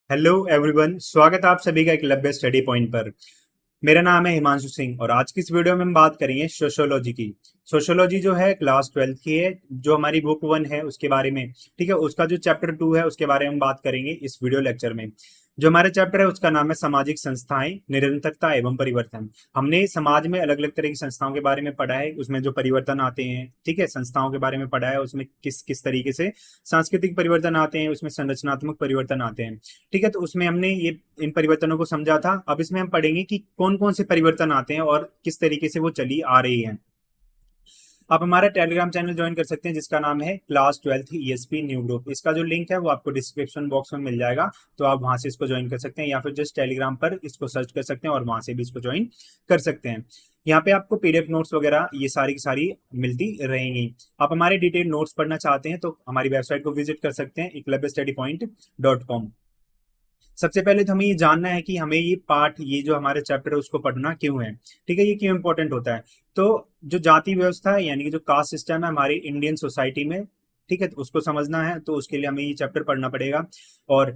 Hello everyone, स्वागत है आप सभी का एकलव्य स्टडी पॉइंट पर। मेरा नाम है हिमांशु सिंह और आज की इस वीडियो में हम बात करेंगे सोशियोलॉजी की। सोशियोलॉजी जो है क्लास 12th की है, जो हमारी बुक 1 है उसके बारे में। ठीक है, उसका जो चैप्टर 2 है उसके बारे में हम बात करेंगे इस वीडियो लेक्चर में। जो हमारा चैप्टर है उसका नाम है सामाजिक संस्थाएं, निरंतरता एवं परिवर्तन। हमने समाज में अलग अलग तरह की संस्थाओं के बारे में पढ़ा है, उसमें जो परिवर्तन आते हैं, ठीक है, संस्थाओं के बारे में पढ़ा है, उसमें किस किस तरीके से सांस्कृतिक परिवर्तन आते हैं, उसमें संरचनात्मक परिवर्तन आते हैं। ठीक है, तो उसमें हमने ये इन परिवर्तनों को समझा था। अब इसमें हम पढ़ेंगे कि कौन कौन से परिवर्तन आते हैं और किस तरीके से वो चली आ रही हैं। आप हमारा टेलीग्राम चैनल ज्वाइन कर सकते हैं जिसका नाम है class 12th ESP new group. इसका जो लिंक है वो आपको डिस्क्रिप्शन बॉक्स में मिल जाएगा, तो आप वहां से इसको ज्वाइन कर सकते हैं या फिर जस्ट टेलीग्राम पर इसको सर्च कर सकते हैं और वहां से भी इसको ज्वाइन कर सकते हैं। यहाँ पे आपको पीडीएफ नोट्स वगैरह ये सारी की सारी मिलती रहेंगी। आप हमारे डिटेल नोट्स पढ़ना चाहते हैं तो हमारी वेबसाइट को विजिट कर सकते हैं eklavyastudypoint.com। सबसे पहले तो हमें ये जानना है कि हमें ये पार्ट, ये जो हमारे चैप्टर है उसको पढ़ना क्यों है। ठीक है, ये क्यों इंपॉर्टेंट होता है। तो जो जाति व्यवस्था है यानी कि जो कास्ट सिस्टम है हमारी इंडियन सोसाइटी में, ठीक है, तो उसको समझना है तो उसके लिए हमें ये चैप्टर पढ़ना पड़ेगा। और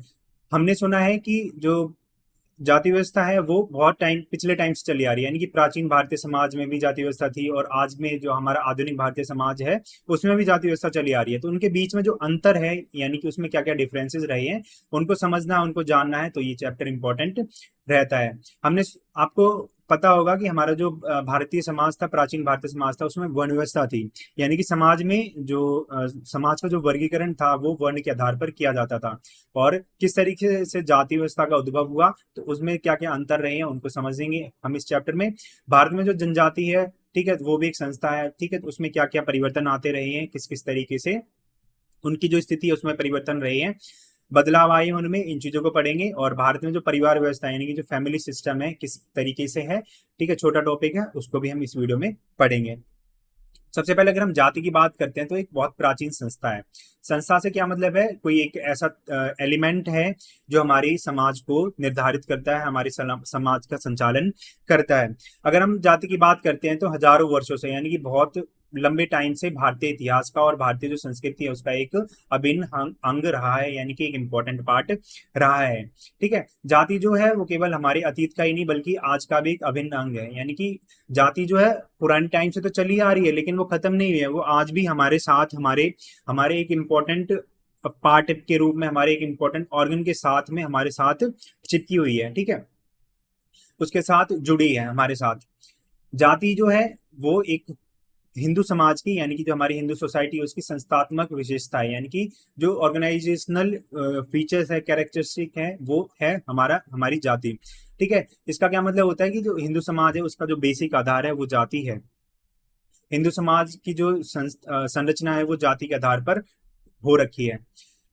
हमने सुना है कि जो जाति व्यवस्था है वो बहुत टाइम, पिछले टाइम से चली आ रही है, यानी कि प्राचीन भारतीय समाज में भी जाति व्यवस्था थी और आज में जो हमारा आधुनिक भारतीय समाज है उसमें भी जाति व्यवस्था चली आ रही है। तो उनके बीच में जो अंतर है यानी कि उसमें क्या क्या डिफरेंसेस रहे हैं उनको समझना है, उनको जानना है, तो ये चैप्टर इंपॉर्टेंट रहता है। हमने आपको पता होगा कि हमारा जो भारतीय समाज था, प्राचीन भारतीय समाज था, उसमें वर्ण व्यवस्था थी। यानी कि समाज में जो समाज का जो वर्गीकरण था वो वर्ण के आधार पर किया जाता था। और किस तरीके से जाति व्यवस्था का उद्भव हुआ तो उसमें क्या क्या अंतर रहे हैं उनको समझेंगे हम इस चैप्टर में। भारत में जो जनजाति है, ठीक है, वो भी एक संस्था है। ठीक है, तो उसमें क्या क्या परिवर्तन आते रहे हैं, किस किस तरीके से उनकी जो स्थिति है उसमें परिवर्तन रहे हैं, बदलाव आए हैं उनमें, इन चीजों को पढ़ेंगे। और भारत में जो परिवार व्यवस्था यानी कि जो फैमिली सिस्टम है किस तरीके से है, ठीक है, छोटा टॉपिक है, उसको भी हम इस वीडियो में पढ़ेंगे। सबसे पहले अगर हम जाति की बात करते हैं तो एक बहुत प्राचीन संस्था है। संस्था से क्या मतलब है, कोई एक ऐसा एलिमेंट है जो हमारी समाज को निर्धारित करता है, हमारे समाज का संचालन करता है। अगर हम जाति की बात करते हैं तो हजारों वर्षों से यानी कि बहुत लंबे टाइम से भारतीय इतिहास का और भारतीय जो संस्कृति है उसका एक अभिन्न अंग रहा है, यानी कि एक इम्पोर्टेंट पार्ट रहा है। ठीक है, जाति जो है वो केवल हमारे अतीत का ही नहीं बल्कि आज का भी एक अभिन्न अंग है। यानी कि जाति जो है पुराने टाइम से तो चली आ रही है लेकिन वो खत्म नहीं हुई है, वो आज भी हमारे साथ, हमारे हमारे एक इम्पोर्टेंट पार्ट के रूप में, हमारे एक इम्पोर्टेंट ऑर्गन के साथ में हमारे साथ चिपकी हुई है। ठीक है, उसके साथ जुड़ी है हमारे साथ। जाति जो है वो एक हिंदू समाज की यानी कि जो हमारी हिंदू सोसाइटी है उसकी संस्थात्मक विशेषता है, यानी कि जो ऑर्गेनाइजेशनल फीचर्स है, कैरेक्टरिस्टिक है, वो है हमारी जाति। ठीक है, इसका क्या मतलब होता है कि जो हिंदू समाज है उसका जो बेसिक आधार है वो जाति है। हिंदू समाज की जो संरचना है वो जाति के आधार पर हो रखी है।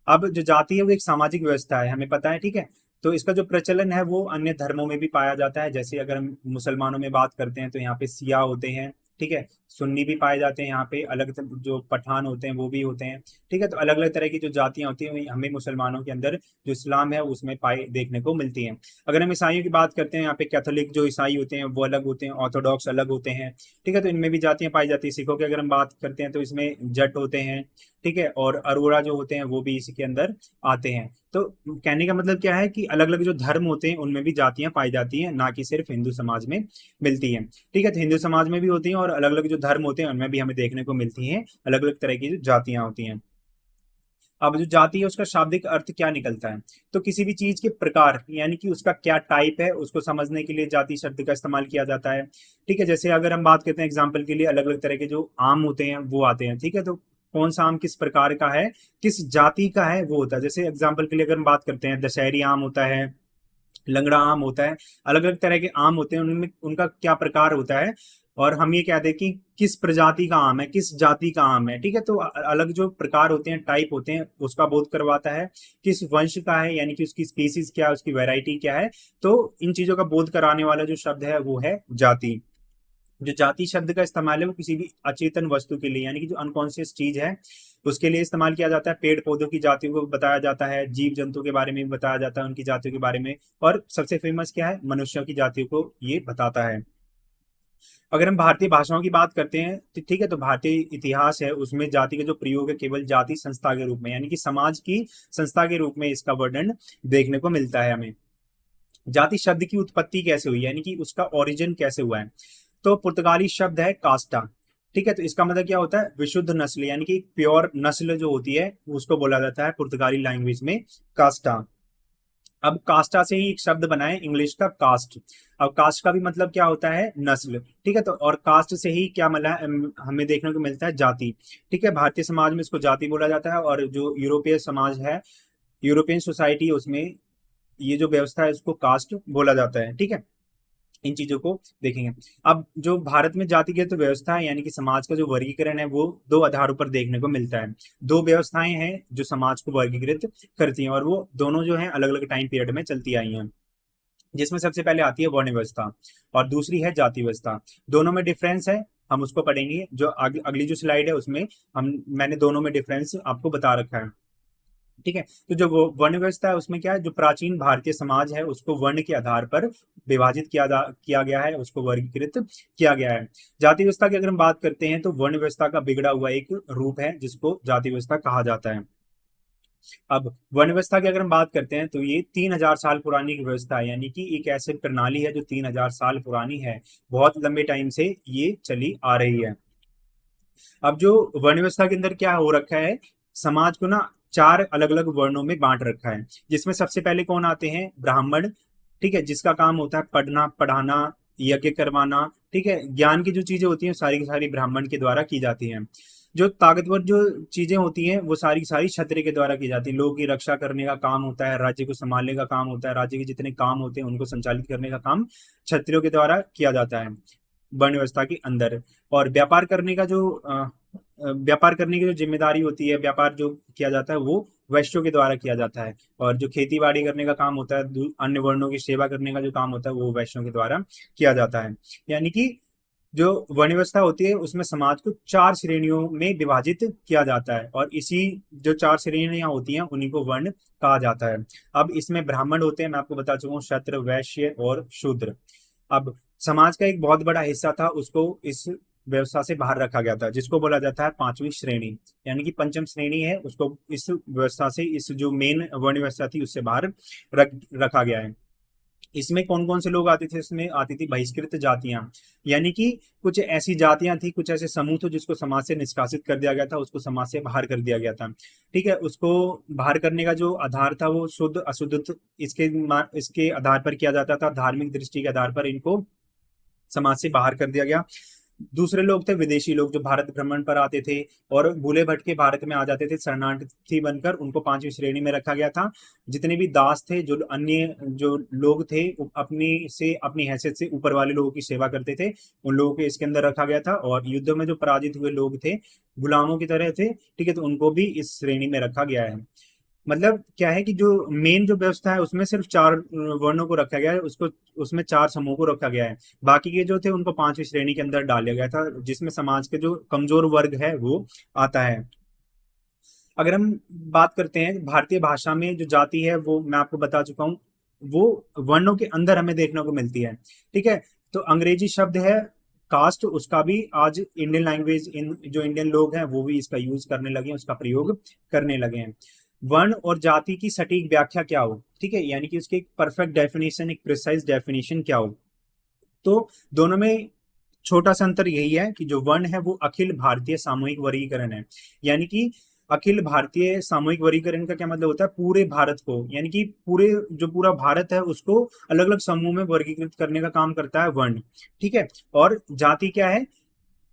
अब जो जाति है वो एक सामाजिक व्यवस्था है, हमें पता है। ठीक है, तो इसका जो प्रचलन है वो अन्य धर्मों में भी पाया जाता है। जैसे अगर हम मुसलमानों में बात करते हैं तो यहाँ पे सिया होते हैं, ठीक है, सुन्नी भी पाए जाते हैं, यहाँ पे अलग जो पठान होते हैं वो भी होते हैं। ठीक है, तो अलग अलग तरह की जो जातियां होती हैं हमें मुसलमानों के अंदर जो इस्लाम है उसमें पाए देखने को मिलती हैं। अगर हम ईसाइयों की बात करते हैं, यहाँ पे कैथोलिक जो ईसाई होते हैं वो अलग होते हैं, ऑर्थोडॉक्स अलग होते हैं। ठीक है, तो इनमें भी जातियां पाई जाती है। सिखों की अगर हम बात करते हैं तो इसमें जट होते हैं, ठीक है, और अरोड़ा जो होते हैं वो भी इसी के अंदर आते हैं। तो कहने का मतलब क्या है कि अलग अलग जो धर्म होते हैं उनमें भी जातियां पाई जाती हैं, ना कि सिर्फ हिंदू समाज में मिलती हैं। ठीक है, तो हिंदू समाज में भी होती हैं और अलग अलग जो धर्म होते हैं उनमें भी हमें देखने को मिलती हैं अलग अलग तरह की जो जातियां होती हैं। अब जो जाति है उसका शाब्दिक अर्थ क्या निकलता है, तो किसी भी चीज के प्रकार यानी कि उसका क्या टाइप है उसको समझने के लिए जाति शब्द का इस्तेमाल किया जाता है। ठीक है, जैसे अगर हम बात करते हैं एग्जाम्पल के लिए, अलग अलग तरह के जो आम होते हैं वो आते हैं। ठीक है, तो कौन सा आम किस प्रकार का है, किस जाति का है, वो होता है। जैसे एग्जाम्पल के लिए अगर हम बात करते हैं, दशहरी आम होता है, लंगड़ा आम होता है, अलग अलग तरह के आम होते हैं, उनमें उनका क्या प्रकार होता है और हम ये कहते हैं कि किस प्रजाति का आम है, किस जाति का आम है। ठीक है, तो अलग जो प्रकार होते हैं, टाइप होते हैं, उसका बोध करवाता है। किस वंश का है यानी कि उसकी स्पीसीज क्या है, उसकी वैरायटी क्या है, तो इन चीजों का बोध कराने वाला जो शब्द है वो है जाति। जो जाति शब्द का इस्तेमाल है वो किसी भी अचेतन वस्तु के लिए यानी कि जो अनकॉन्शियस चीज है उसके लिए इस्तेमाल किया जाता है। पेड़ पौधों की जातियों को बताया जाता है, जीव जंतु के बारे में भी बताया जाता है, उनकी जातियों के बारे में। और सबसे फेमस क्या है, मनुष्यों की जातियों को ये बताता है। अगर हम भारतीय भाषाओं की बात करते हैं तो ठीक है, तो भारतीय इतिहास है उसमें जाति का जो प्रयोग है केवल जाति संस्था के रूप में, यानी कि समाज की संस्था के रूप में इसका वर्णन देखने को मिलता है हमें। जाति शब्द की उत्पत्ति कैसे हुई, यानी कि उसका ओरिजिन कैसे हुआ है, तो पुर्तगाली शब्द है कास्टा। ठीक है, तो इसका मतलब क्या होता है, विशुद्ध नस्ल, यानी कि प्योर नस्ल जो होती है उसको बोला जाता है पुर्तगाली लैंग्वेज में कास्टा। अब कास्टा से ही एक शब्द बना है इंग्लिश का कास्ट। अब कास्ट का भी मतलब क्या होता है, नस्ल। ठीक है, तो और कास्ट से ही क्या मिला हमें देखने को मिलता है, जाति। ठीक है, भारतीय समाज में इसको जाति बोला जाता है, और जो यूरोपीय समाज है, यूरोपियन सोसाइटी, उसमें ये जो व्यवस्था है उसको कास्ट बोला जाता है। ठीक है, इन चीजों को देखेंगे। अब जो भारत में जातिगत व्यवस्था है, यानी कि समाज का जो वर्गीकरण है, वो दो आधारों पर देखने को मिलता है। दो व्यवस्थाएं हैं जो समाज को वर्गीकृत करती हैं, और वो दोनों जो हैं अलग अलग टाइम पीरियड में चलती आई हैं, जिसमें सबसे पहले आती है वर्ण व्यवस्था और दूसरी है जाति व्यवस्था। दोनों में डिफरेंस है, हम उसको पढ़ेंगे। जो अगली जो स्लाइड है उसमें मैंने दोनों में डिफरेंस आपको बता रखा है। ठीक है, तो जो वो वर्ण व्यवस्था है उसमें क्या है, जो प्राचीन भारतीय समाज है उसको वर्ण के आधार पर विभाजित किया गया है, उसको वर्गीकृत किया गया है। जाति व्यवस्था की अगर हम बात करते हैं तो वर्ण व्यवस्था का बिगड़ा हुआ एक रूप है जिसको जाति व्यवस्था कहा जाता है। अब वर्ण व्यवस्था की अगर हम बात करते हैं तो ये 3000 साल पुरानी एक व्यवस्था है, यानी कि एक ऐसी प्रणाली है जो 3000 साल पुरानी है, बहुत लंबे टाइम से ये चली आ रही है। अब जो वर्ण व्यवस्था के अंदर क्या हो रखा है, समाज को ना चार अलग अलग वर्णों में बांट रखा है, जिसमें सबसे पहले कौन आते हैं, ब्राह्मण। ठीक है, जिसका काम होता है पढ़ना पढ़ाना, यज्ञ करवाना। ठीक है, ज्ञान की जो चीजें होती हैं सारी की सारी ब्राह्मण के द्वारा की जाती हैं। जो ताकतवर जो चीजें होती हैं वो सारी की सारी क्षत्रिय के द्वारा की जाती है। लोगों की रक्षा करने का काम होता है, राज्य को संभालने का काम होता है, राज्य के जितने काम होते हैं उनको संचालित करने का काम क्षत्रियों के द्वारा किया जाता है वर्ण व्यवस्था के अंदर। और व्यापार करने की जो जिम्मेदारी होती है, व्यापार जो किया जाता है वो वैश्यों के द्वारा किया जाता है। और जो खेती बाड़ी करने का काम होता है, अन्य वर्णों की सेवा करने का जो काम होता है वो वैश्यों के द्वारा किया जाता है। यानी कि जो वर्ण व्यवस्था होती है उसमें समाज को चार श्रेणियों में विभाजित किया जाता है, और इसी जो चार श्रेणियां होती हैं उन्हीं को वर्ण कहा जाता है। अब इसमें ब्राह्मण होते हैं, मैं आपको बता चुका हूँ, क्षत्र, वैश्य और शूद्र। अब समाज का एक बहुत बड़ा हिस्सा था उसको इस व्यवस्था से बाहर रखा गया था, जिसको बोला जाता है पांचवी श्रेणी, यानी कि पंचम श्रेणी है, उसको इस व्यवस्था से, इस जो मेन वर्ण व्यवस्था थी उससे बाहर रखा गया है। इसमें कौन कौन से लोग आते थे, इसमें आती थी बहिष्कृत जातियां, यानी कि कुछ ऐसी जातियां थी, कुछ ऐसे समूह थे जिसको समाज से निष्कासित कर दिया गया था, उसको समाज से बाहर कर दिया गया था। ठीक है, उसको बाहर करने का जो आधार था वो शुद्ध अशुद्ध इसके आधार पर किया जाता था, धार्मिक दृष्टि के आधार पर इनको समाज से बाहर कर दिया गया। दूसरे लोग थे विदेशी लोग जो भारत भ्रमण पर आते थे और भूले भटके भारत में आ जाते थे शरणार्थी बनकर, उनको पांचवी श्रेणी में रखा गया था। जितने भी दास थे, जो अन्य जो लोग थे अपनी हैसियत से ऊपर वाले लोगों की सेवा करते थे, उन लोगों को इसके अंदर रखा गया था। और युद्ध में जो पराजित हुए लोग थे, गुलामों की तरह थे, ठीक है, तो उनको भी इस श्रेणी में रखा गया है। मतलब क्या है कि जो मेन जो व्यवस्था है उसमें सिर्फ चार वर्णों को रखा गया है, उसको उसमें चार समूह को रखा गया है। बाकी के जो थे उनको पांचवी श्रेणी के अंदर डाल दिया गया था, जिसमें समाज के जो कमजोर वर्ग है वो आता है। अगर हम बात करते हैं भारतीय भाषा में जो जाति है, वो मैं आपको बता चुका हूँ, वो वर्णों के अंदर हमें देखने को मिलती है। ठीक है, तो अंग्रेजी शब्द है कास्ट, उसका भी आज इंडियन लैंग्वेज, इन जो इंडियन लोग हैं वो भी इसका यूज करने लगे हैं, उसका प्रयोग करने लगे हैं। वर्ण और जाति की सटीक व्याख्या क्या हो, ठीक है, यानी कि उसकी एक परफेक्ट डेफिनेशन, एक प्रिसाइज डेफिनेशन क्या हो, तो दोनों में छोटा सा अंतर यही है कि जो वर्ण है वो अखिल भारतीय सामूहिक वर्गीकरण है। यानी कि अखिल भारतीय सामूहिक वर्गीकरण का क्या मतलब होता है, पूरे भारत को, यानी कि पूरा भारत है उसको अलग अलग समूह में वर्गीकृत करने का काम करता है वर्ण। ठीक है, और जाति क्या है,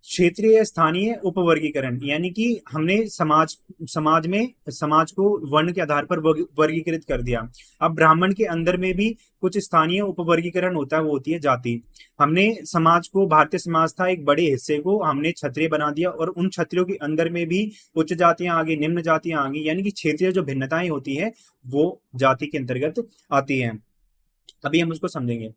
क्षेत्रीय स्थानीय उपवर्गीकरण, यानी कि हमने समाज को वर्ण के आधार पर वर्गीकृत कर दिया। अब ब्राह्मण के अंदर में भी कुछ स्थानीय उपवर्गीकरण होता है, वो होती है जाति। हमने समाज को, भारतीय समाज था, एक बड़े हिस्से को हमने क्षत्रिय बना दिया, और उन क्षत्रियों के अंदर में भी उच्च जातियां आ गई, निम्न जातियां आ गई, यानी कि क्षेत्रीय जो भिन्नताएं होती है वो जाति के अंतर्गत आती हैं। अभी हम उसको समझेंगे।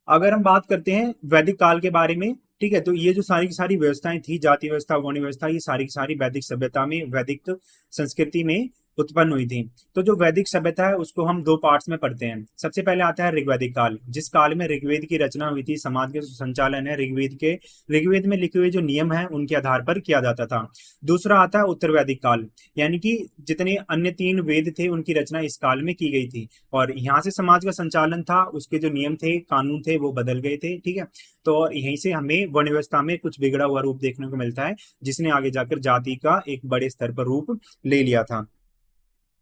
अगर हम बात करते हैं वैदिक काल के बारे में, ठीक है। तो ये जो सारी की सारी व्यवस्थाएं थी, जाति व्यवस्था, वर्ण व्यवस्था, ये सारी की सारी वैदिक सभ्यता में, वैदिक संस्कृति में उत्पन्न हुई थी। तो जो वैदिक सभ्यता है उसको हम दो पार्ट्स में पढ़ते हैं। सबसे पहले आता है ऋग्वैदिक काल, जिस काल में ऋग्वेद की रचना हुई थी, समाज के संचालन है ऋग्वेद में लिखे हुए जो नियम है उनके आधार पर किया जाता था। दूसरा आता है उत्तर वैदिक काल, यानी कि जितने अन्य तीन वेद थे उनकी रचना इस काल में की गई थी, और यहाँ से समाज का संचालन था, उसके जो नियम थे, कानून थे, वो बदल गए थे। ठीक है। तो और यहीं से हमें वर्ण व्यवस्था में कुछ बिगड़ा हुआ रूप देखने को मिलता है, जिसने आगे जाकर जाति का एक बड़े स्तर पर रूप ले लिया था।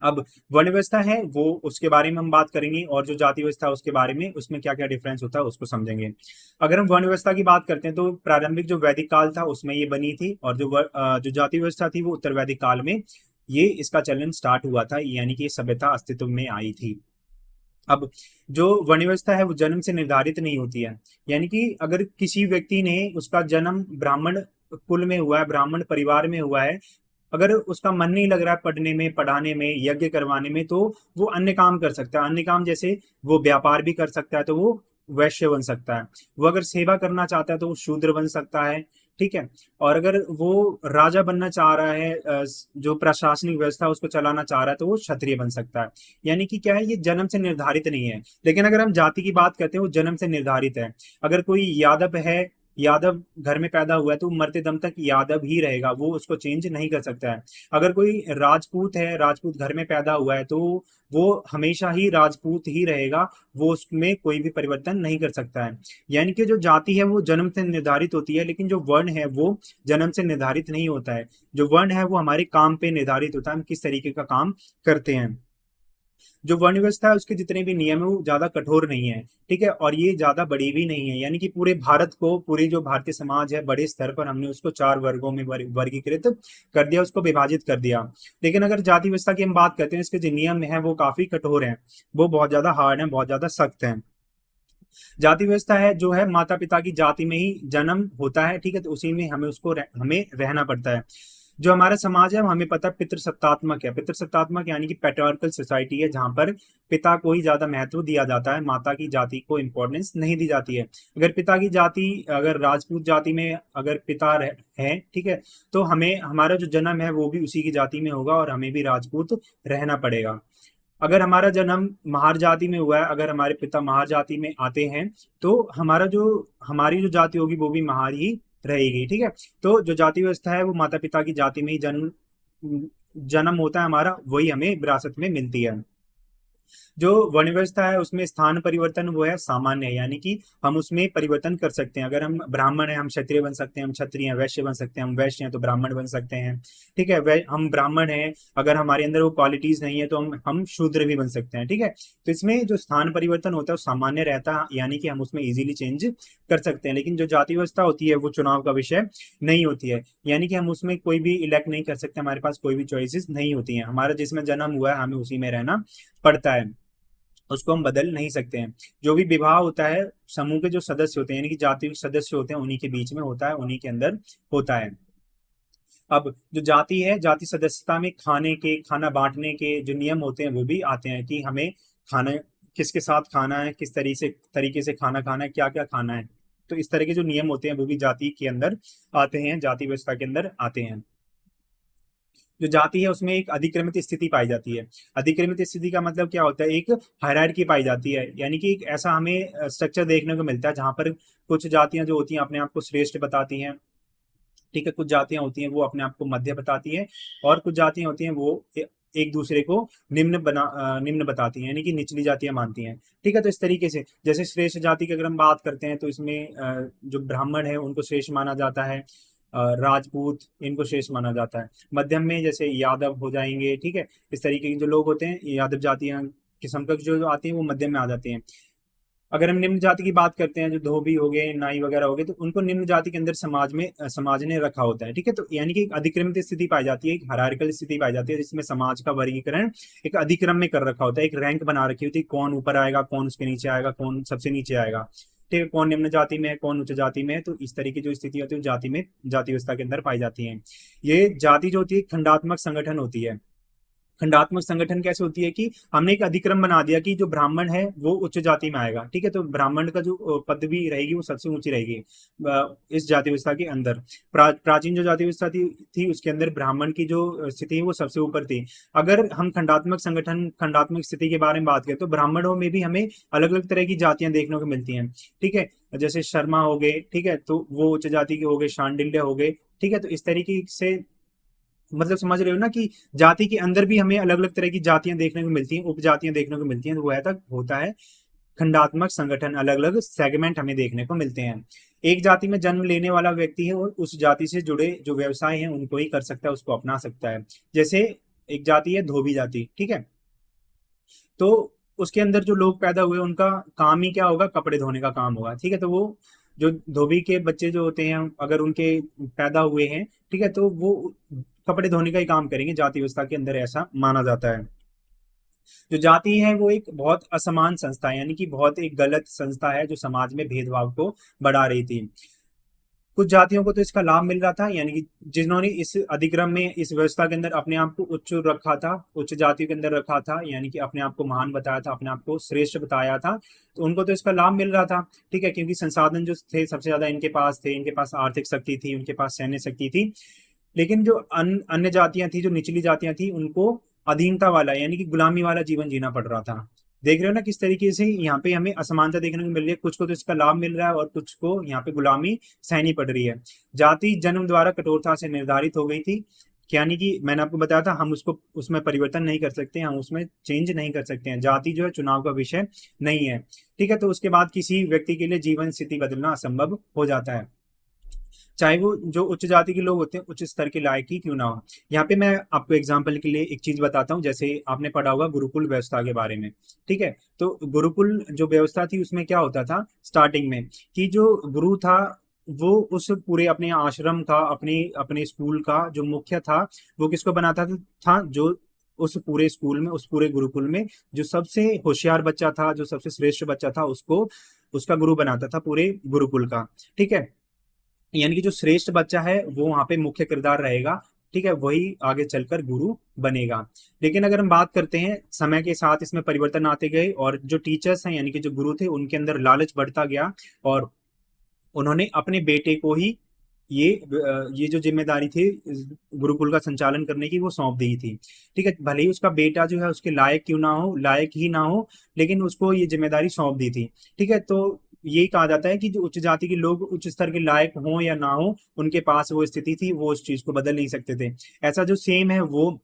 अब वर्ण व्यवस्था है वो, उसके बारे में हम बात करेंगे, और जो जाति व्यवस्था है उसके बारे में, उसमें क्या क्या डिफरेंस होता है उसको समझेंगे। अगर हम वर्ण व्यवस्था की बात करते हैं तो प्रारंभिक जो वैदिक काल था उसमें ये बनी थी, और जो जाति व्यवस्था थी वो उत्तर वैदिक काल में ये इसका चलन स्टार्ट हुआ था, यानी कि ये सभ्यता अस्तित्व में आई थी। अब जो वर्ण व्यवस्था है वो जन्म से निर्धारित नहीं होती है, यानी कि अगर किसी व्यक्ति ने, उसका जन्म ब्राह्मण कुल में हुआ है, ब्राह्मण परिवार में हुआ है, अगर उसका मन नहीं लग रहा है पढ़ने में, पढ़ाने में, यज्ञ करवाने में, तो वो अन्य काम कर सकता है। अन्य काम जैसे वो व्यापार भी कर सकता है, तो वो वैश्य बन सकता है। वो अगर सेवा करना चाहता है तो वो शूद्र बन सकता है। ठीक है। और अगर वो राजा बनना चाह रहा है, जो प्रशासनिक व्यवस्था उसको चलाना चाह रहा है, तो वो क्षत्रिय बन सकता है। यानी कि क्या है, ये जन्म से निर्धारित नहीं है। लेकिन अगर हम जाति की बात करते हैं, वो जन्म से निर्धारित है। अगर कोई यादव है, यादव घर में पैदा हुआ है, तो मरते दम तक यादव ही रहेगा, वो उसको चेंज नहीं कर सकता है। अगर कोई राजपूत है, राजपूत घर में पैदा हुआ है, तो वो हमेशा ही राजपूत ही रहेगा, वो उसमें कोई भी परिवर्तन नहीं कर सकता है। यानी कि जो जाति है वो जन्म से निर्धारित होती है, लेकिन जो वर्ण है वो जन्म से निर्धारित नहीं होता है। जो वर्ण है वो हमारे काम पे निर्धारित होता है, हम किस तरीके का काम करते हैं। जो वर्ण व्यवस्था है उसके जितने भी नियम है वो ज्यादा कठोर नहीं है। ठीक है। और ये ज्यादा बड़ी भी नहीं है, यानी कि पूरे भारत को, पूरी जो भारतीय समाज है बड़े स्तर पर, हमने उसको चार वर्गों में वर्गीकृत कर दिया, उसको विभाजित कर दिया। लेकिन अगर जाति व्यवस्था की हम बात करते हैं, इसके जो नियम है वो काफी कठोर हैं, वो बहुत ज्यादा हार्ड है, बहुत ज्यादा सख्त है। जाति व्यवस्था है जो है, माता पिता की जाति में ही जन्म होता है। ठीक है। तो उसी में हमें रहना पड़ता है। जो हमारा समाज है वो हमें पता है पितृसत्तात्मक है। पितृसत्तात्मक यानी कि पैट्रियार्कल सोसाइटी है, जहां पर पिता को ही ज्यादा महत्व दिया जाता है, माता की जाति को इंपॉर्टेंस नहीं दी जाती है। अगर पिता की जाति, अगर राजपूत जाति में अगर पिता है, ठीक है, तो हमें, हमारा जो जन्म है वो भी उसी की जाति में होगा, और हमें भी राजपूत रहना पड़ेगा। अगर हमारा जन्म महार जाति में हुआ है, अगर हमारे पिता महार जाति में आते हैं, तो हमारी जो जाति होगी वो भी महार ही रहेगी। ठीक है। तो जो जाति व्यवस्था है वो माता पिता की जाति में ही जन्म जन्म होता है हमारा, वही हमें विरासत में मिलती है। जो वर्ण व्यवस्था है उसमें स्थान परिवर्तन वो है सामान्य है, यानी कि हम उसमें परिवर्तन कर सकते हैं। अगर हम ब्राह्मण हैं, हम क्षत्रिय बन सकते हैं, हम क्षत्रिय हैं वैश्य बन सकते हैं, हम वैश्य हैं तो ब्राह्मण बन सकते हैं। ठीक है। हम ब्राह्मण हैं, अगर हमारे अंदर वो क्वालिटीज नहीं है तो हम शूद्र भी बन सकते हैं। ठीक है। तो इसमें जो स्थान परिवर्तन होता है वो सामान्य रहता है, यानी कि हम उसमें इजीली चेंज कर सकते हैं। लेकिन जो जाति व्यवस्था होती है वो चुनाव का विषय नहीं होती है, यानी कि हम उसमें कोई भी इलेक्ट नहीं कर सकते, हमारे पास कोई भी चॉइसेस नहीं होती हैं। हमारा जिसमें जन्म हुआ है हमें उसी में रहना पड़ता है, उसको हम बदल नहीं सकते हैं। जो भी विवाह होता है, समूह के जो सदस्य होते हैं, यानी कि जाति के सदस्य होते हैं, उन्हीं के बीच में होता है, उन्हीं के अंदर होता है। अब जो जाति है, जाति सदस्यता में खाना बांटने के जो नियम होते हैं वो भी आते हैं, कि हमें खाना किसके साथ खाना है, किस तरीके से खाना खाना है, क्या क्या खाना है। तो इस तरह के जो नियम होते हैं वो भी जाति के अंदर आते हैं, जाति व्यवस्था के अंदर आते हैं। जो जाति है उसमें एक अधिक्रमित स्थिति पाई जाती है। अधिक्रमित स्थिति का मतलब क्या होता है, एक हायरार्की पाई जाती है, यानी कि एक ऐसा हमें स्ट्रक्चर देखने को मिलता है जहां पर कुछ जातियां जो होती हैं अपने आप को श्रेष्ठ बताती हैं। ठीक है। कुछ जातियां होती हैं वो अपने आप को मध्य बताती हैं, और कुछ जातियां होती हैं वो एक दूसरे को निम्न बताती हैं, यानी कि निचली जातियां मानती हैं। ठीक है। तो इस तरीके से, जैसे श्रेष्ठ जाति की अगर हम बात करते हैं तो इसमें जो ब्राह्मण है उनको श्रेष्ठ माना जाता है, राजपूत इनको श्रेष्ठ माना जाता है। मध्यम में जैसे यादव हो जाएंगे। ठीक है। इस तरीके के जो लोग होते हैं, यादव जातियां के समकक्ष जो आती हैं वो मध्यम में आ जाती हैं। अगर हम निम्न जाति की बात करते हैं, जो धोबी हो गए, नाई वगैरह हो गए, तो उनको निम्न जाति के अंदर समाज ने रखा होता है। ठीक है। तो यानी कि एक अधिक्रमित स्थिति पाई जाती है, एक हायरार्किकल स्थिति पाई जाती है, जिसमें समाज का वर्गीकरण एक अधिक्रम में कर रखा होता है, एक रैंक बना रखी होती है, कौन ऊपर आएगा, कौन उसके नीचे आएगा, कौन सबसे नीचे आएगा। ठीक है। कौन निम्न जाति में है, कौन उच्च जाति में है। तो इस तरीके की जो स्थिति होती है जाति व्यवस्था के अंदर पाई जाती है। ये जाति जो होती है खंडात्मक संगठन होती है। खंडात्मक संगठन कैसे होती है कि हमने एक अधिक्रम बना दिया कि जो ब्राह्मण है वो उच्च जाति में आएगा, ठीक है। तो ब्राह्मण का जो पदवी रहेगी वो सबसे ऊंची रहेगी इस जाति व्यवस्था के अंदर। प्राचीन जो जाति व्यवस्था थी उसके अंदर ब्राह्मण की जो स्थिति है वो सबसे ऊपर थी। अगर हम खंडात्मक संगठन, खंडात्मक स्थिति के बारे में बात करें तो ब्राह्मणों में भी हमें अलग अलग तरह की जातियां देखने को मिलती हैं, ठीक है। जैसे शर्मा हो गए, ठीक है, तो वो उच्च जाति के हो गए, शांडिल्य हो गए, ठीक है। तो इस तरीके से मतलब समझ रहे हो ना कि जाति के अंदर भी हमें अलग अलग तरह की जातियां देखने को मिलती हैं, उपजातियां देखने को मिलती हैं। तो वो है तक होता है खंडात्मक संगठन, अलग अलग सेगमेंट हमें देखने को मिलते हैं। एक जाति में जन्म लेने वाला व्यक्ति है और उस जाति से जुड़े जो व्यवसाय हैं उनको ही कर सकता है, उसको अपना सकता है। जैसे एक जाति है धोबी जाति, ठीक है, तो उसके अंदर जो लोग पैदा हुए उनका काम ही क्या होगा, कपड़े धोने का काम होगा, ठीक है। तो वो जो धोबी के बच्चे जो होते हैं अगर उनके पैदा हुए हैं, ठीक है, तो वो कपड़े धोने का ही काम करेंगे, जाति व्यवस्था के अंदर ऐसा माना जाता है। जो जाति है वो एक बहुत असमान संस्था है, यानी कि बहुत एक गलत संस्था है जो समाज में भेदभाव को बढ़ा रही थी। कुछ जातियों को तो इसका लाभ मिल रहा था, यानी कि जिन्होंने इस अधिक्रम में, इस व्यवस्था के अंदर अपने आप को उच्च रखा था, उच्च जातियों के अंदर रखा था, यानी कि अपने आप को महान बताया था, अपने आप को श्रेष्ठ बताया था, तो उनको तो इसका लाभ मिल रहा था, ठीक है, क्योंकि संसाधन जो थे सबसे ज्यादा इनके पास थे, इनके पास आर्थिक शक्ति थी, उनके पास सैन्य शक्ति थी। लेकिन जो अन्य जातियां थी, जो निचली जातियां थी, उनको अधीनता वाला यानी कि गुलामी वाला जीवन जीना पड़ रहा था। देख रहे हो ना किस तरीके से यहाँ पे हमें असमानता देखने को मिल रही है, कुछ को तो इसका लाभ मिल रहा है और कुछ को यहाँ पे गुलामी सहनी पड़ रही है। जाति जन्म द्वारा कठोरता से निर्धारित हो गई थी, यानी कि मैंने आपको बताया था हम उसको, उसमें परिवर्तन नहीं कर सकते, हम उसमें चेंज नहीं कर सकते हैं। जाति जो है चुनाव का विषय नहीं है, ठीक है। तो उसके बाद किसी व्यक्ति के लिए जीवन स्थिति बदलना असंभव हो जाता है, चाहे वो जो उच्च जाति के लोग होते हैं उच्च स्तर के लायक ही क्यों ना हो। यहाँ पे मैं आपको एग्जाम्पल के लिए एक चीज बताता हूँ, जैसे आपने पढ़ा होगा गुरुकुल व्यवस्था के बारे में, ठीक है। तो गुरुकुल जो व्यवस्था थी उसमें क्या होता था स्टार्टिंग में, कि जो गुरु था वो उस पूरे अपने आश्रम का, अपने अपने स्कूल का जो मुख्य था, वो किसको बनाता था, जो उस पूरे स्कूल में, उस पूरे गुरुकुल में जो सबसे होशियार बच्चा था, जो सबसे श्रेष्ठ बच्चा था, उसको उसका गुरु बनाता था पूरे गुरुकुल का, ठीक है। यानी कि जो श्रेष्ठ बच्चा है वो वहां पे मुख्य किरदार रहेगा, ठीक है, वही आगे चलकर गुरु बनेगा। लेकिन अगर हम बात करते हैं समय के साथ इसमें परिवर्तन आते गए और जो टीचर्स हैं यानी कि जो गुरु थे उनके अंदर लालच बढ़ता गया और उन्होंने अपने बेटे को ही ये जो जिम्मेदारी थी गुरुकुल का संचालन करने की वो सौंप दी थी, ठीक है। भले ही उसका बेटा जो है उसके लायक क्यों ना हो, लायक ही ना हो, लेकिन उसको ये जिम्मेदारी सौंप दी थी, ठीक है। तो यही कहा जाता है कि जो उच्च जाति के लोग उच्च स्तर के लायक हों या ना हो, उनके पास वो स्थिति थी, वो उस चीज को बदल नहीं सकते थे। ऐसा जो सेम है वो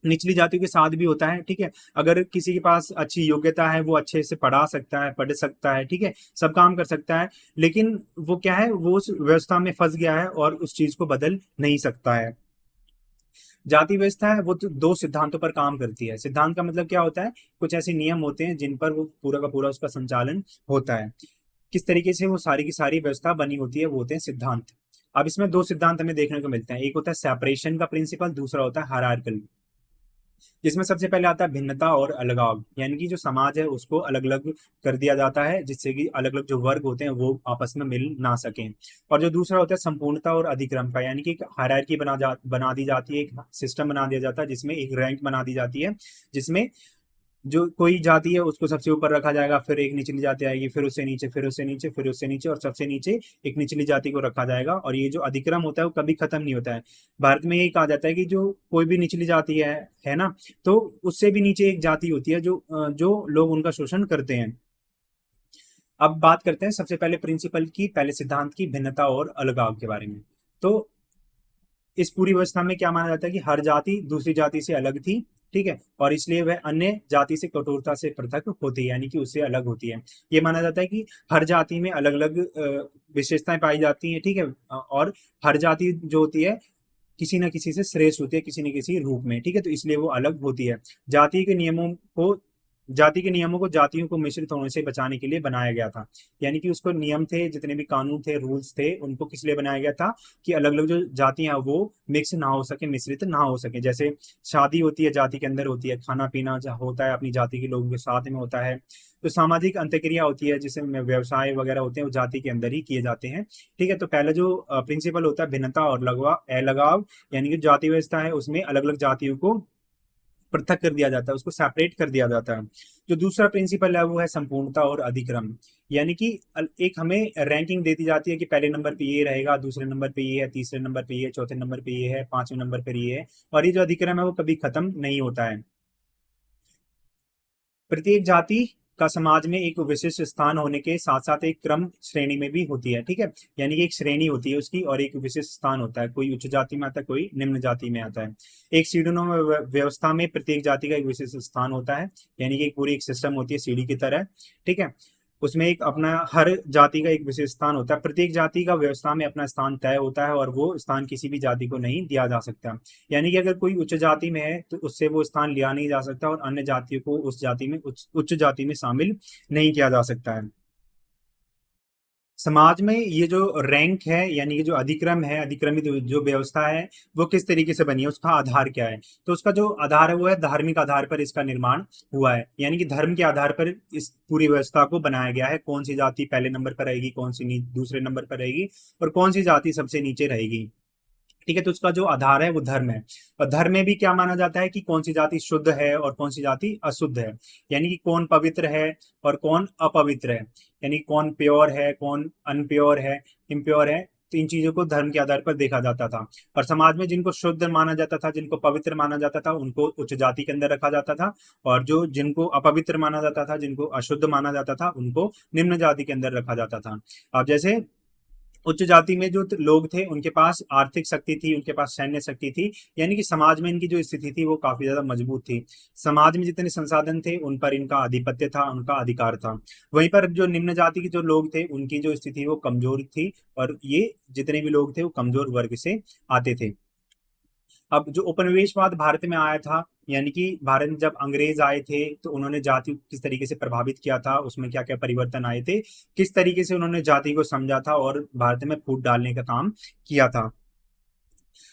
निचली जातियों के साथ भी होता है, ठीक है। अगर किसी के पास अच्छी योग्यता है वो अच्छे से पढ़ा सकता है, पढ़ सकता है, ठीक है, सब काम कर सकता है, लेकिन वो क्या है, वो उस व्यवस्था में फंस गया है और उस चीज को बदल नहीं सकता है। जाति व्यवस्था है वो तो दो सिद्धांतों पर काम करती है। सिद्धांत का मतलब क्या होता है, कुछ ऐसे नियम होते हैं जिन पर वो पूरा का पूरा उसका संचालन होता है। किस तरीके से वो सारी की सारी व्यवस्था बनी होती है वो होते हैं सिद्धांत। अब इसमें दो सिद्धांत हमें देखने को मिलते हैं, एक होता है सेपरेशन का प्रिंसिपल, दूसरा होता है हायरार्किकल। जिसमें सबसे पहले आता है भिन्नता और अलगाव, यानी कि जो समाज है उसको अलग अलग कर दिया जाता है जिससे कि अलग अलग जो वर्ग होते हैं वो आपस में मिल ना सकें। और जो दूसरा होता है संपूर्णता और अधिक्रम का, यानी कि एक हायरार्की बना दी जाती है, एक सिस्टम बना दिया जाता है जिसमें एक रैंक बना दी जाती है, जिसमें जो कोई जाति है उसको सबसे ऊपर रखा जाएगा, फिर एक निचली जाति आएगी, फिर उससे नीचे, फिर उससे नीचे, फिर उससे नीचे, और सबसे नीचे एक निचली जाति को रखा जाएगा। और ये जो अधिक्रम होता है वो कभी खत्म नहीं होता है। भारत में यही कहा जाता है कि जो कोई भी निचली जाति है ना, तो उससे भी नीचे एक जाति होती है जो लोग उनका शोषण करते हैं। अब बात करते हैं सबसे पहले प्रिंसिपल की, पहले सिद्धांत की, भिन्नता और अलगाव के बारे में। तो इस पूरी व्यवस्था में क्या माना जाता है कि हर जाति दूसरी जाति से अलग थी, ठीक है, और इसलिए वह अन्य जाति से कठोरता से पृथक होती है, यानी कि उससे अलग होती है। ये माना जाता है कि हर जाति में अलग अलग विशेषताएं पाई जाती हैं, ठीक है, और हर जाति जो होती है किसी न किसी से श्रेष्ठ होती है, किसी न किसी रूप में, ठीक है, तो इसलिए वो अलग होती है। जाति के नियमों को जाति के नियमों को जातियों को मिश्रित होने से बचाने के लिए बनाया गया था, यानी कि उसको नियम थे, जितने भी कानून थे, रूल्स थे, उनको किस लिए बनाया गया था कि अलग अलग जो जातियां वो मिक्स ना हो सके, मिश्रित ना हो सके। जैसे शादी होती है जाति के अंदर होती है, खाना पीना होता है अपनी जाति के लोगों के साथ में होता है, तो सामाजिक अंत्यक्रिया होती है जिसमें व्यवसाय वगैरह होते हैं वो जाति के अंदर ही किए जाते हैं, ठीक है। तो पहला जो प्रिंसिपल होता है भिन्नता और अलगाव, यानी कि जाति व्यवस्था है उसमें अलग अलग जातियों को पृथक कर दिया जाता है, उसको सेपरेट कर दिया जाता है। जो दूसरा प्रिंसिपल है वो है संपूर्णता और अधिक्रम, यानी कि एक हमें रैंकिंग दे दी जाती है कि पहले नंबर पे ये रहेगा, दूसरे नंबर पे ये है, तीसरे नंबर पे ये, चौथे नंबर पे ये है, पांचवें नंबर पे ये है, और ये जो अधिक्रम है वो कभी खत्म नहीं होता है। प्रत्येक जाति का समाज में एक विशिष्ट स्थान होने के साथ साथ एक क्रम श्रेणी में भी होती है, ठीक है। यानी कि एक श्रेणी होती है उसकी और एक विशिष्ट स्थान होता है, कोई उच्च जाति में आता है, कोई निम्न जाति में आता है। एक सीढ़ियों में व्यवस्था में प्रत्येक जाति का एक विशिष्ट स्थान होता है, यानी कि एक पूरी एक सिस्टम होती है सीढ़ी की तरह, ठीक है। उसमें एक अपना हर जाति का एक विशेष स्थान होता है, प्रत्येक जाति का व्यवस्था में अपना स्थान तय होता है और वो स्थान किसी भी जाति को नहीं दिया जा सकता। यानी कि अगर कोई उच्च जाति में है तो उससे वो स्थान लिया नहीं जा सकता और अन्य जातियों को उस जाति में उच्च जाति में शामिल नहीं किया जा सकता है। समाज में ये जो रैंक है यानी कि जो अधिक्रम है, अधिक्रमित जो व्यवस्था है वो किस तरीके से बनी है, उसका आधार क्या है। तो उसका जो आधार है वो है धार्मिक आधार पर इसका निर्माण हुआ है, यानी कि धर्म के आधार पर इस पूरी व्यवस्था को बनाया गया है। कौन सी जाति पहले नंबर पर रहेगी, कौन सी दूसरे नंबर पर रहेगी और कौन सी जाति सबसे नीचे रहेगी, ठीक है। तो उसका जो आधार है वो धर्म है। और धर्म में भी क्या माना जाता है कि कौन सी जाति शुद्ध है और कौन सी जाति अशुद्ध है, यानी कि कौन पवित्र है और कौन अपवित्र है, यानी कौन प्योर है कौन अनप्योर है, इम्प्योर है। तो इन चीजों को धर्म के आधार पर देखा जाता था। और समाज में जिनको शुद्ध माना जाता था, जिनको पवित्र माना जाता था, उनको उच्च जाति के अंदर रखा जाता था। और जो जिनको अपवित्र माना जाता था, जिनको अशुद्ध माना जाता था, उनको निम्न जाति के अंदर रखा जाता था। अब जैसे उच्च जाति में जो लोग थे उनके पास आर्थिक शक्ति थी, उनके पास सैन्य शक्ति थी, यानी कि समाज में इनकी जो स्थिति थी वो काफी ज्यादा मजबूत थी। समाज में जितने संसाधन थे उन पर इनका आधिपत्य था, उनका अधिकार था। वहीं पर जो निम्न जाति के जो लोग थे उनकी जो स्थिति वो कमजोर थी और ये जितने भी लोग थे वो कमजोर वर्ग से आते थे। अब जो उपनिवेशवाद भारत में आया था, यानी कि भारत में जब अंग्रेज आए थे तो उन्होंने जाति को किस तरीके से प्रभावित किया था, उसमें क्या क्या परिवर्तन आए थे, किस तरीके से उन्होंने जाति को समझा था और भारत में फूट डालने का काम किया था।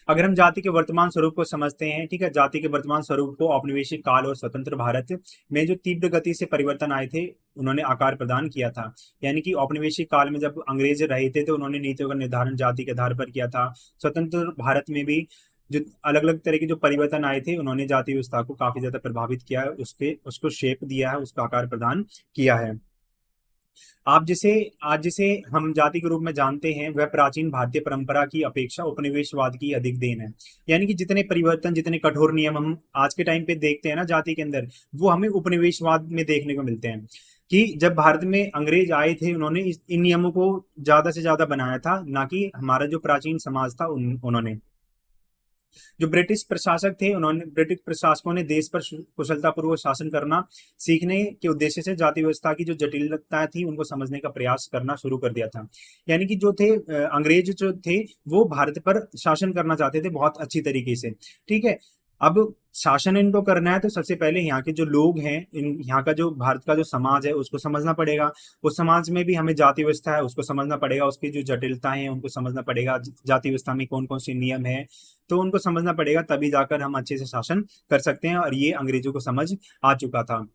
अगर हम जाति के वर्तमान स्वरूप को समझते हैं, ठीक है, जाति के वर्तमान स्वरूप को औपनिवेशिक काल और स्वतंत्र भारत में जो तीव्र गति से परिवर्तन आए थे उन्होंने आकार प्रदान किया था। यानी कि औपनिवेशिक काल में जब अंग्रेज रहे थे तो उन्होंने नीतियों का निर्धारण जाति के आधार पर किया था। स्वतंत्र भारत में भी जो अलग अलग तरह के जो परिवर्तन आए थे उन्होंने जाति व्यवस्था को काफी ज्यादा प्रभावित किया है, उसके उसको शेप दिया है, उसका आकार प्रदान किया है। आप जिसे आज जिसे हम जाति के रूप में जानते हैं वह प्राचीन भारतीय परंपरा की अपेक्षा उपनिवेशवाद की अधिक देन है। यानी कि जितने परिवर्तन, जितने कठोर नियम हम आज के टाइम पे देखते हैं ना जाति के अंदर, वो हमें उपनिवेशवाद में देखने को मिलते हैं। कि जब भारत में अंग्रेज आए थे उन्होंने इन नियमों को ज्यादा से ज्यादा बनाया था, ना कि हमारा जो प्राचीन समाज था उन्होंने। जो ब्रिटिश प्रशासक थे उन्होंने ब्रिटिश प्रशासकों ने देश पर कुशलतापूर्वक शासन करना सीखने के उद्देश्य से जाति व्यवस्था की जो जटिलता थी उनको समझने का प्रयास करना शुरू कर दिया था। यानी कि जो थे अंग्रेज जो थे वो भारत पर शासन करना चाहते थे बहुत अच्छी तरीके से, ठीक है। अब शासन इनको करना है तो सबसे पहले यहाँ के जो लोग हैं, इन यहाँ का जो भारत का जो समाज है उसको समझना पड़ेगा। उस समाज में भी हमें जाति व्यवस्था है उसको समझना पड़ेगा, उसकी जो जटिलताएं हैं उनको समझना पड़ेगा, जाति व्यवस्था में कौन कौन से नियम है तो उनको समझना पड़ेगा, तभी जाकर हम अच्छे से शासन कर सकते हैं। और ये अंग्रेजों को समझ आ चुका था।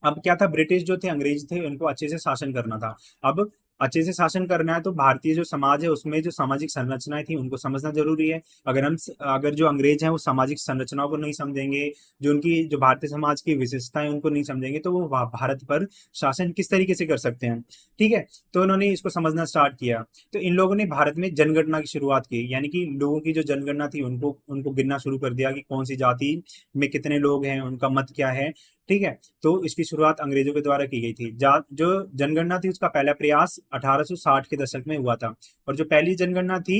अब क्या था, ब्रिटिश जो थे, अंग्रेज थे, उनको अच्छे से शासन करना था। अब अच्छे से शासन करना है तो भारतीय जो समाज है उसमें जो सामाजिक संरचनाएं थी उनको समझना जरूरी है। अगर जो अंग्रेज हैं वो सामाजिक संरचनाओं को नहीं समझेंगे, जो उनकी जो भारतीय समाज की विशेषताएं उनको नहीं समझेंगे तो वो भारत पर शासन किस तरीके से कर सकते हैं, ठीक है। तो उन्होंने इसको समझना स्टार्ट किया। तो इन लोगों ने भारत में जनगणना की शुरुआत की, यानी कि लोगों की जो जनगणना थी उनको उनको गिनना शुरू कर दिया कि कौन सी जाति में कितने लोग हैं, उनका मत क्या है, ठीक है। तो इसकी शुरुआत अंग्रेजों के द्वारा की गई थी। जो जनगणना थी उसका पहला प्रयास 1860 के दशक में हुआ था और जो पहली जनगणना थी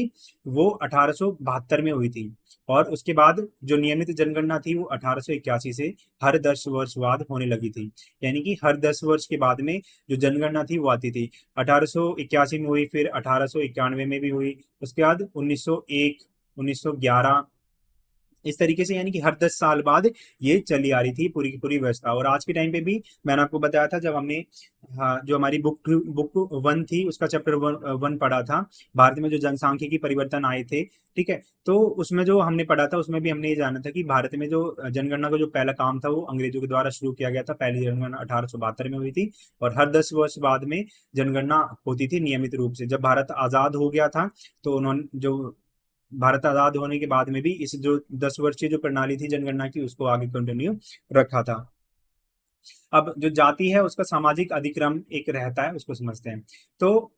वो 1872 में हुई थी। और उसके बाद जो नियमित जनगणना थी वो 1881 से हर 10 वर्ष बाद होने लगी थी। यानी कि हर 10 वर्ष के बाद में जो जनगणना थी वो आती थी। 1881 में हुई, फिर 1891 में भी हुई, उसके बाद 1901, 1911, इस तरीके से, यानी कि हर 10 साल बाद ये चली आ रही थी पूरी की पूरी व्यवस्था। और आज के टाइम पे भी मैंने आपको बताया था जब हमने, हाँ, जो हमारी बुक 1 थी उसका चैप्टर 1 पढ़ा था, भारत में जो जनसांख्यिकी परिवर्तन आए थे, ठीक है। तो उसमें जो हमने पढ़ा था उसमें भी हमने ये जाना था कि भारत में जो जनगणना का जो पहला काम था वो अंग्रेजों के द्वारा शुरू किया गया था। पहली जनगणना 1872 में हुई थी और हर 10 वर्ष बाद में जनगणना होती थी नियमित रूप से। जब भारत आजाद हो गया था तो उन्होंने जो भारत आजाद होने के बाद में भी इस जो 10 वर्षीय जो प्रणाली थी जनगणना की, उसको आगे कंटिन्यू रखा था। अब जो जाति है उसका सामाजिक अधिक्रम एक रहता है, उसको समझते हैं। तो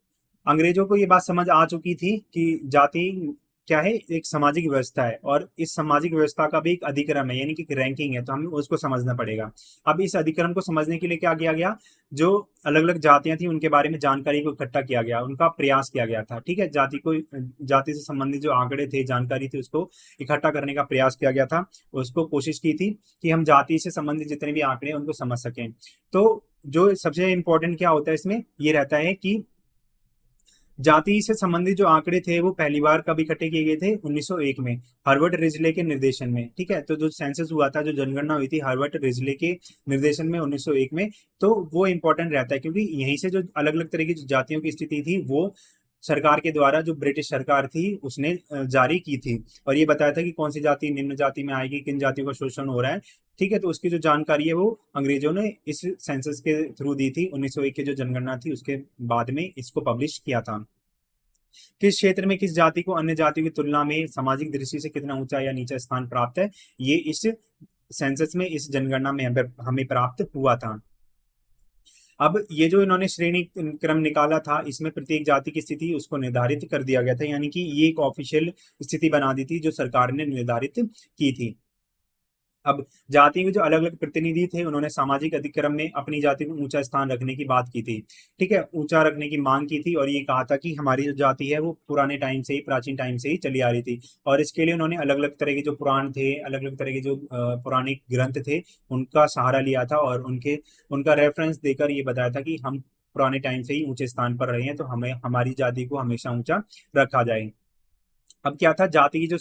अंग्रेजों को ये बात समझ आ चुकी थी कि जाति क्या है, एक सामाजिक व्यवस्था है, और इस सामाजिक व्यवस्था का भी एक अधिक्रम है, यानी कि रैंकिंग है, तो हमें उसको समझना पड़ेगा। अब इस अधिक्रम को समझने के लिए क्या किया गया, जो अलग अलग जातियां थी उनके बारे में जानकारी को इकट्ठा किया गया, उनका प्रयास किया गया था। ठीक है, जाति से संबंधित जो आंकड़े थे, जानकारी थी, उसको इकट्ठा करने का प्रयास किया गया था। उसको कोशिश की थी कि हम जाति से संबंधित जितने भी आंकड़े हैं उनको समझ सकें। तो जो सबसे इंपॉर्टेंट क्या होता है इसमें, ये रहता है कि जाति से संबंधित जो आंकड़े थे वो पहली बार कब इकट्ठे किए गए थे, 1901 में, हार्वर्ड रिजले के निर्देशन में। ठीक है, तो जो सेंसस हुआ था, जो जनगणना हुई थी हार्वर्ड रिजले के निर्देशन में 1901 में, तो वो इंपॉर्टेंट रहता है, क्योंकि यहीं से जो अलग अलग तरह की जो जातियों की स्थिति थी वो सरकार के द्वारा, जो ब्रिटिश सरकार थी उसने जारी की थी, और ये बताया था कि कौन सी जाति निम्न जाति में आएगी, किन जातियों का शोषण हो रहा है। ठीक है, तो उसकी जो जानकारी है वो अंग्रेजों ने इस सेंसस के थ्रू दी थी। 1901 की जो जनगणना थी उसके बाद में इसको पब्लिश किया था। किस क्षेत्र में किस जाति को अन्य जातियों की तुलना में सामाजिक दृष्टि से कितना ऊंचा या नीचा स्थान प्राप्त है, ये इस सेंसस में, इस जनगणना में हमें प्राप्त हुआ था। अब ये जो इन्होंने श्रेणी क्रम निकाला था, इसमें प्रत्येक जाति की स्थिति उसको निर्धारित कर दिया गया था, यानी कि ये एक ऑफिशियल स्थिति बना दी थी जो सरकार ने निर्धारित की थी। अब जातियों के जो अलग अलग प्रतिनिधि थे उन्होंने सामाजिक अधिक्रम में अपनी जाति को ऊंचा स्थान रखने की बात की थी। ठीक है, ऊंचा रखने की मांग की थी, और ये कहा था कि हमारी जो जाति है वो पुराने टाइम से ही, प्राचीन टाइम से ही चली आ रही थी, और इसके लिए उन्होंने अलग अलग तरह के जो पुराण थे, अलग अलग तरह के जो पौराणिक ग्रंथ थे, उनका सहारा लिया था, और उनका रेफरेंस देकर ये बताया था कि हम पुराने टाइम से ही ऊंचे स्थान पर रहे हैं, तो हमें हमारी जाति को हमेशा ऊंचा रखा जाए। अब क्या था, जाति जो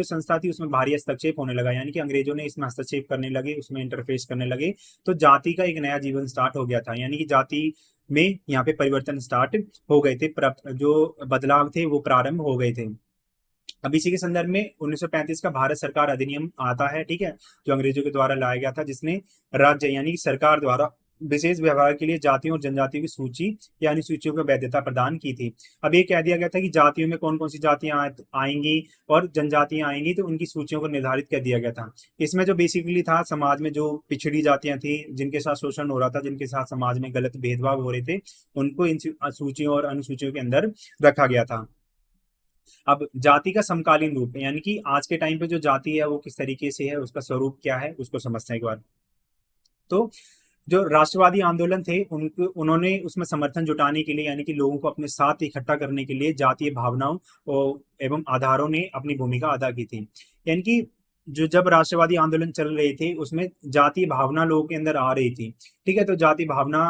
संस्था थी उसमें भारी हस्तक्षेप होने लगा, यानी कि अंग्रेजों ने इसमें हस्तक्षेप करने लगे, उसमें इंटरफेस करने लगे, तो जाति का एक नया जीवन स्टार्ट हो गया था, यानी कि जाति में यहाँ पे परिवर्तन स्टार्ट हो गए थे, जो बदलाव थे वो प्रारंभ हो गए थे। अब इसी के संदर्भ में 1935 का भारत सरकार अधिनियम आता है। ठीक है, जो अंग्रेजों के द्वारा लाया गया था, जिसने राज्य यानी कि सरकार द्वारा विशेष व्यवहार के लिए जातियों और जनजातियों की सूची यानी सूचियों को वैधता प्रदान की थी। अब ये कह दिया गया था कि जातियों में कौन कौन सी जातियां आएंगी और जनजातियां आएंगी, तो उनकी सूचियों को निर्धारित कर दिया गया था। इसमें जो बेसिकली था, समाज में जो पिछड़ी जातियां थी, जिनके साथ शोषण हो रहा था, जिनके साथ समाज में गलत भेदभाव हो रहे थे, उनको इन सूचियों और अनुसूचियों के अंदर रखा गया था। अब जाति का समकालीन रूप, यानी कि आज के टाइम पे जो जाति है वो किस तरीके से है, उसका स्वरूप क्या है, उसको समझते हैं एक बार। तो जो राष्ट्रवादी आंदोलन थे, उन्होंने उसमें समर्थन जुटाने के लिए, यानी कि लोगों को अपने साथ इकट्ठा करने के लिए जातीय भावनाओं एवं आधारों ने अपनी भूमिका अदा की थी। यानी कि जो जब राष्ट्रवादी आंदोलन चल रहे थे उसमें जातीय भावना लोगों के अंदर आ रही थी। ठीक है, तो जाति भावना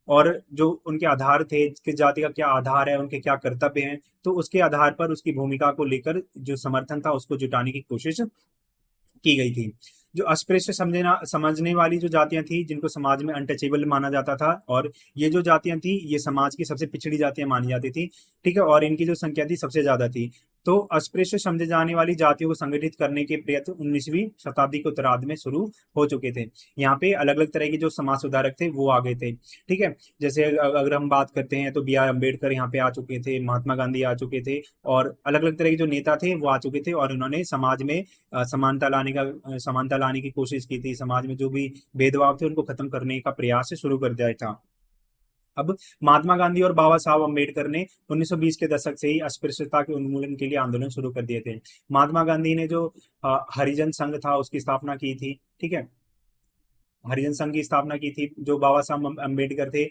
और जो उनके आधार थे, किस जाति का क्या आधार है, उनके क्या कर्तव्य हैं, तो उसके आधार पर उसकी भूमिका को लेकर जो समर्थन था उसको जुटाने की कोशिश की गई थी। जो अस्पृश्य समझने वाली जो जातियां थी, जिनको समाज में अनटचेबल माना जाता था, और ये जो जातियां थी ये समाज की सबसे पिछड़ी जातियां मानी जाती थी। ठीक है, और इनकी जो संख्या थी सबसे ज्यादा थी। तो अस्पृश्य समझे जाने वाली जातियों को संगठित करने के प्रयत्न 19वीं शताब्दी के उत्तरार्ध में शुरू हो चुके थे। यहाँ पे अलग अलग तरह के जो समाज सुधारक थे वो आ गए थे। ठीक है, जैसे अगर हम बात करते हैं तो B.R. अम्बेडकर यहाँ पे आ चुके थे, महात्मा गांधी आ चुके थे, और अलग अलग तरह के जो नेता थे वो आ चुके थे, और उन्होंने समाज में समानता लाने की कोशिश की थी। समाज में जो भी भेदभाव थे उनको खत्म करने का प्रयास शुरू कर दिया था। अब महात्मा गांधी और बाबा साहब अम्बेडकर ने 1920 के दशक से ही अस्पृश्यता के उन्मूलन के लिए आंदोलन शुरू कर दिए थे। महात्मा गांधी ने जो हरिजन संघ था उसकी स्थापना की थी। ठीक है, हरिजन संघ की स्थापना की थी। जो बाबा साहब अम्बेडकर थे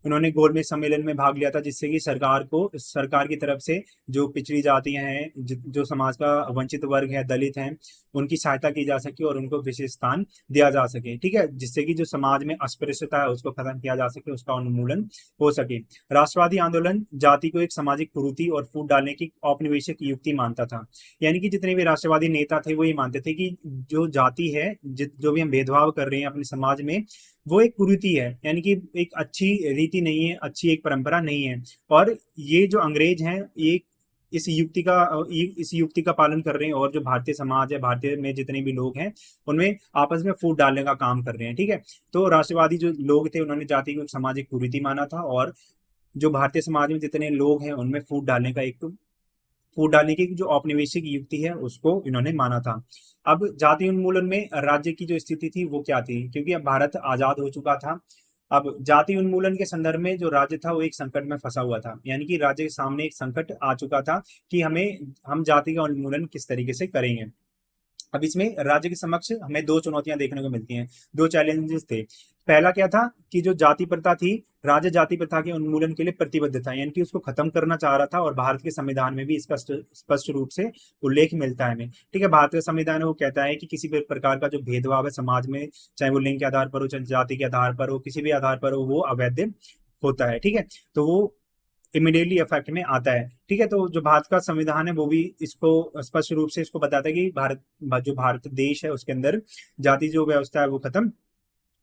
उन्होंने गोलमेज सम्मेलन में भाग लिया था, जिससे कि सरकार की तरफ से जो पिछड़ी जातियां हैं, जो समाज का वंचित वर्ग है, दलित हैं, उनकी सहायता की जा सके और उनको विशेष स्थान दिया जा सके। ठीक है, जिससे कि जो समाज में अस्पृश्यता है उसको खत्म किया जा सके, उसका उन्मूलन हो सके। राष्ट्रवादी आंदोलन जाति को एक सामाजिक कुरीति और फूट डालने की औपनिवेशिक युक्ति मानता था। यानी कि जितने भी राष्ट्रवादी नेता थे वो ये मानते थे कि जो जाति है, जो भी हम भेदभाव कर रहे हैं अपने समाज में, वो एक कुरीति है, यानी कि एक अच्छी रीति नहीं है, अच्छी एक परंपरा नहीं है। और ये जो अंग्रेज हैं ये इस युक्ति का पालन कर रहे हैं, और जो भारतीय समाज है, भारतीय में जितने भी लोग हैं उनमें आपस में फूट डालने का काम कर रहे हैं। ठीक है, तो राष्ट्रवादी जो लोग थे उन्होंने जाति को एक सामाजिक कुरीति माना था, और जो भारतीय समाज में जितने लोग हैं उनमें फूट डालने का एक फूट डालने की जो औपनिवेशिक युक्ति है उसको इन्होंने माना था। अब जाति उन्मूलन में राज्य की जो स्थिति थी वो क्या थी, क्योंकि अब भारत आजाद हो चुका था। अब जाति उन्मूलन के संदर्भ में जो राज्य था वो एक संकट में फंसा हुआ था, यानी कि राज्य के सामने एक संकट आ चुका था कि हम जाति का उन्मूलन किस तरीके से करेंगे। अब इसमें राज्य के समक्ष हमें दो चुनौतियां देखने को मिलती हैं, दो चैलेंजेस थे। पहला क्या था कि जो जाति प्रथा थी, राज्य जाति प्रथा के उन्मूलन के लिए प्रतिबद्ध था, यानी कि उसको खत्म करना चाह रहा था, और भारत के संविधान में भी इसका स्पष्ट रूप से उल्लेख मिलता है हमें। ठीक है, भारत का संविधान वो कहता है कि किसी भी प्रकार का जो भेदभाव है समाज में, चाहे वो लिंग के आधार पर हो, चाहे जाति के आधार पर हो, किसी भी आधार पर हो, वो अवैध होता है। ठीक है, तो वो इमीडिएटली इफेक्ट में आता है। ठीक है, तो जो भारत का संविधान है वो भी इसको स्पष्ट रूप से इसको बताता है कि भारत देश है उसके अंदर जाति जो व्यवस्था है वो खत्म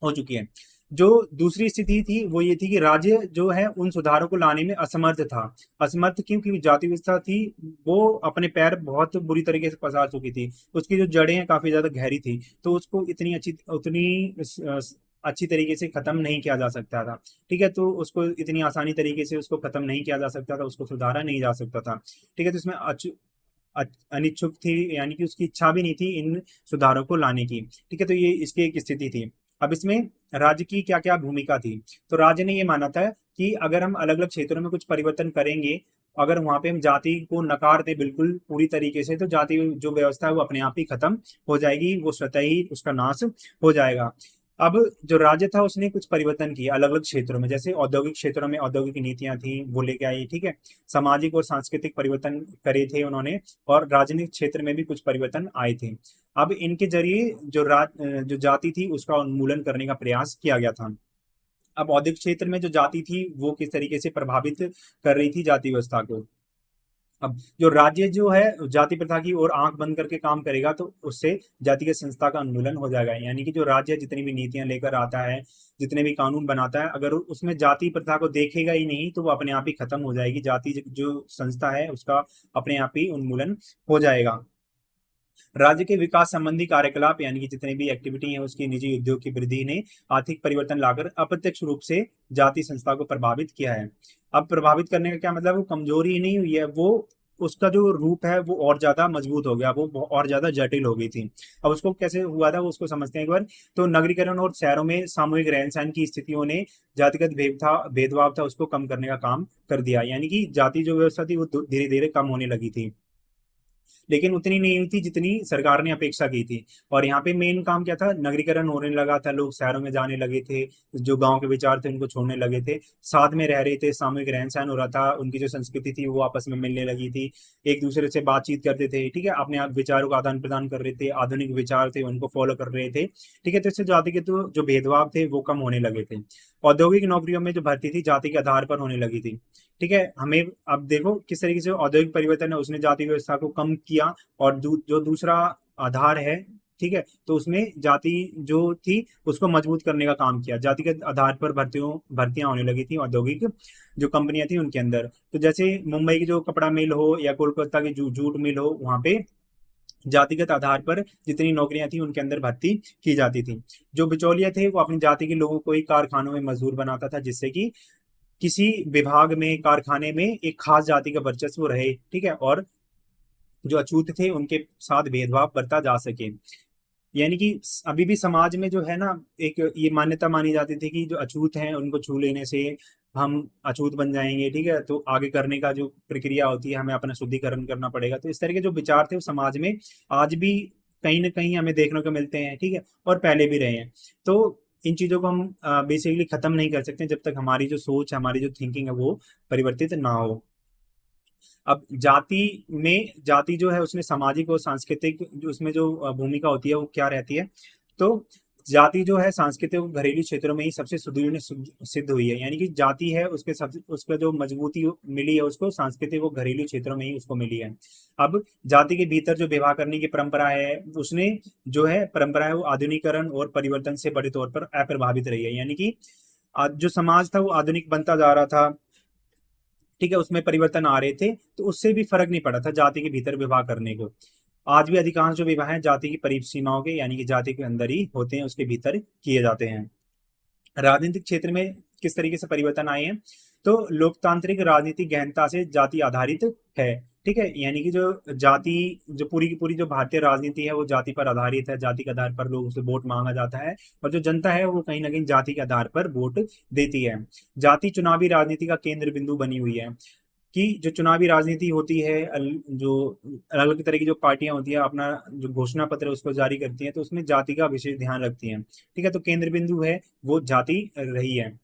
हो चुकी है। जो दूसरी स्थिति थी वो ये थी कि राज्य जो है उन सुधारों को लाने में असमर्थ था। असमर्थ क्यों? क्योंकि जाति व्यवस्था थी वो अपने पैर बहुत बुरी तरीके से पसार चुकी थी, उसकी जो जड़ें हैं काफी ज्यादा गहरी थी, तो उसको उतनी अच्छी तरीके से खत्म नहीं किया जा सकता था। ठीक है, तो उसको इतनी आसानी तरीके से उसको खत्म नहीं किया जा सकता था, उसको सुधारा नहीं जा सकता था। ठीक है, तो इसमें अनिच्छुक थी, यानी कि उसकी इच्छा भी नहीं थी इन सुधारों को लाने की। ठीक है, तो ये इसकी एक स्थिति थी। अब इसमें राज्य की क्या क्या भूमिका थी? तो राज्य ने ये माना था कि अगर हम अलग अलग क्षेत्रों में कुछ परिवर्तन करेंगे, अगर वहां पे हम जाति को नकार दे बिल्कुल पूरी तरीके से, तो जाति जो व्यवस्था है वो अपने आप ही खत्म हो जाएगी, वो स्वतः ही उसका नाश हो जाएगा। अब जो राज्य था उसने कुछ परिवर्तन किए अलग अलग क्षेत्रों में, जैसे औद्योगिक क्षेत्रों में औद्योगिक नीतियां थी वो लेके आई। ठीक है, सामाजिक और सांस्कृतिक परिवर्तन करे थे उन्होंने, और राजनीतिक क्षेत्र में भी कुछ परिवर्तन आए थे। अब इनके जरिए जो जाति थी उसका उन्मूलन करने का प्रयास किया गया था। अब औद्योगिक क्षेत्र में जो जाति थी वो किस तरीके से प्रभावित कर रही थी जाति व्यवस्था को। अब जो राज्य जो है जाति प्रथा की ओर आंख बंद करके काम करेगा तो उससे जातीय संस्था का उन्मूलन हो जाएगा, यानी कि जो राज्य जितनी भी नीतियां लेकर आता है, जितने भी कानून बनाता है, अगर उसमें जाति प्रथा को देखेगा ही नहीं तो वो अपने आप ही खत्म हो जाएगी, जाति जो संस्था है उसका अपने आप ही उन्मूलन हो जाएगा। राज्य के विकास संबंधी कार्यकलाप यानी कि जितने भी एक्टिविटी है उसकी निजी उद्योग की वृद्धि ने आर्थिक परिवर्तन लाकर अप्रत्यक्ष रूप से जाति संस्था को प्रभावित किया है। अब प्रभावित करने का क्या मतलब? वो कमजोरी ही नहीं हुई है, वो उसका जो रूप है वो और ज्यादा मजबूत हो गया, वो और ज्यादा जटिल हो गई थी। अब उसको कैसे हुआ था वो उसको समझते हैं एक बार। तो नगरीकरण और शहरों में सामूहिक रहन सहन की स्थितियों ने जातिगत भेदभाव था उसको कम करने का काम कर दिया, यानी कि जाति जो व्यवस्था थी वो धीरे धीरे कम होने लगी थी, लेकिन उतनी नहीं हुई थी जितनी सरकार ने अपेक्षा की थी। और यहाँ पे मेन काम क्या था? नगरीकरण होने लगा था, लोग शहरों में जाने लगे थे, जो गांव के विचार थे उनको छोड़ने लगे थे, साथ में रह रहे थे, सामूहिक रहन सहन हो रहा था, उनकी जो संस्कृति थी वो आपस में मिलने लगी थी, एक दूसरे से बातचीत करते थे। ठीक है, अपने आप विचारों का आदान प्रदान कर रहे थे, आधुनिक विचार थे उनको फॉलो कर रहे थे। ठीक है, तो इससे जाति के तो जो भेदभाव थे वो कम होने लगे थे। औद्योगिक नौकरियों में जो भर्ती थी जाति के आधार पर होने लगी थी। ठीक है, हमें अब देखो किस तरीके से औद्योगिक परिवर्तन है उसने जाति व्यवस्था को कम किया, और जो दूसरा आधार है, ठीक है, तो उसमें जाति जो थी उसको मजबूत करने का काम किया, जाति के आधार पर भर्तियां होने लगी थी औद्योगिक जो कंपनियां थी उनके अंदर। तो जैसे मुंबई की जो कपड़ा मिल हो या कोलकाता की जूट मिल हो, वहां पे जातिगत आधार पर जितनी नौकरियां थी उनके अंदर भर्ती की जाती थी। जो बिचौलिया थे वो अपनी जाति के लोगों को ही कारखानों में मजदूर बनाता था, जिससे कि किसी विभाग में कारखाने में एक खास जाति का वर्चस्व रहे। ठीक है, और जो अछूत थे उनके साथ भेदभाव बरता जा सके, यानी कि अभी भी समाज में जो है ना एक ये मान्यता मानी जाती थी कि जो अछूत हैं उनको छू लेने से हम अछूत बन जाएंगे। ठीक है, तो आगे करने का जो प्रक्रिया होती है हमें अपना शुद्धिकरण करना पड़ेगा। तो इस तरह के जो विचार थे वो समाज में आज भी कहीं ना कहीं हमें देखने को मिलते हैं। ठीक है, और पहले भी रहे हैं। तो इन चीजों को हम बेसिकली खत्म नहीं कर सकते जब तक हमारी जो सोच है, हमारी जो थिंकिंग है वो परिवर्तित ना हो। अब जाति जो है उसमें सामाजिक और सांस्कृतिक जो उसमें जो भूमिका होती है वो क्या रहती है? तो जाति जो है सांस्कृतिक और घरेलू क्षेत्रों में ही सबसे सुदृढ़ सिद्ध हुई है, यानी कि जाति है उसका जो मजबूती मिली है उसको सांस्कृतिक और घरेलू क्षेत्रों में ही उसको मिली है। अब जाति के भीतर जो विवाह करने की परंपरा है उसने जो है परंपरा है वो आधुनिकरण और परिवर्तन से बड़े तौर पर अप्रभावित रही है, यानी कि आज जो समाज था वो आधुनिक बनता जा रहा था। ठीक है, उसमें परिवर्तन आ रहे थे, तो उससे भी फर्क नहीं पड़ा था जाति के भीतर विवाह करने को। आज भी अधिकांश जो विवाह हैं जाति की परिसीमाओं के यानी कि जाति के अंदर ही होते हैं, उसके भीतर किए जाते हैं। राजनीतिक क्षेत्र में किस तरीके से परिवर्तन आए हैं? तो लोकतांत्रिक राजनीति गहनता से जाति आधारित है। ठीक है, यानी कि जो जाति, जो पूरी की पूरी जो भारतीय राजनीति है वो जाति पर आधारित है, जाति के आधार पर लोगों से वोट मांगा जाता है, और जो जनता है वो कहीं ना कहीं जाति के आधार पर वोट देती है। जाति चुनावी राजनीति का केंद्र बिंदु बनी हुई है, कि जो चुनावी राजनीति होती है, जो अलग अलग तरह की जो पार्टियां होती है अपना जो घोषणा पत्र है उसको जारी करती हैं, तो उसमें जाति का विशेष ध्यान रखती हैं। ठीक है, तो केंद्र बिंदु है वो जाति रही है।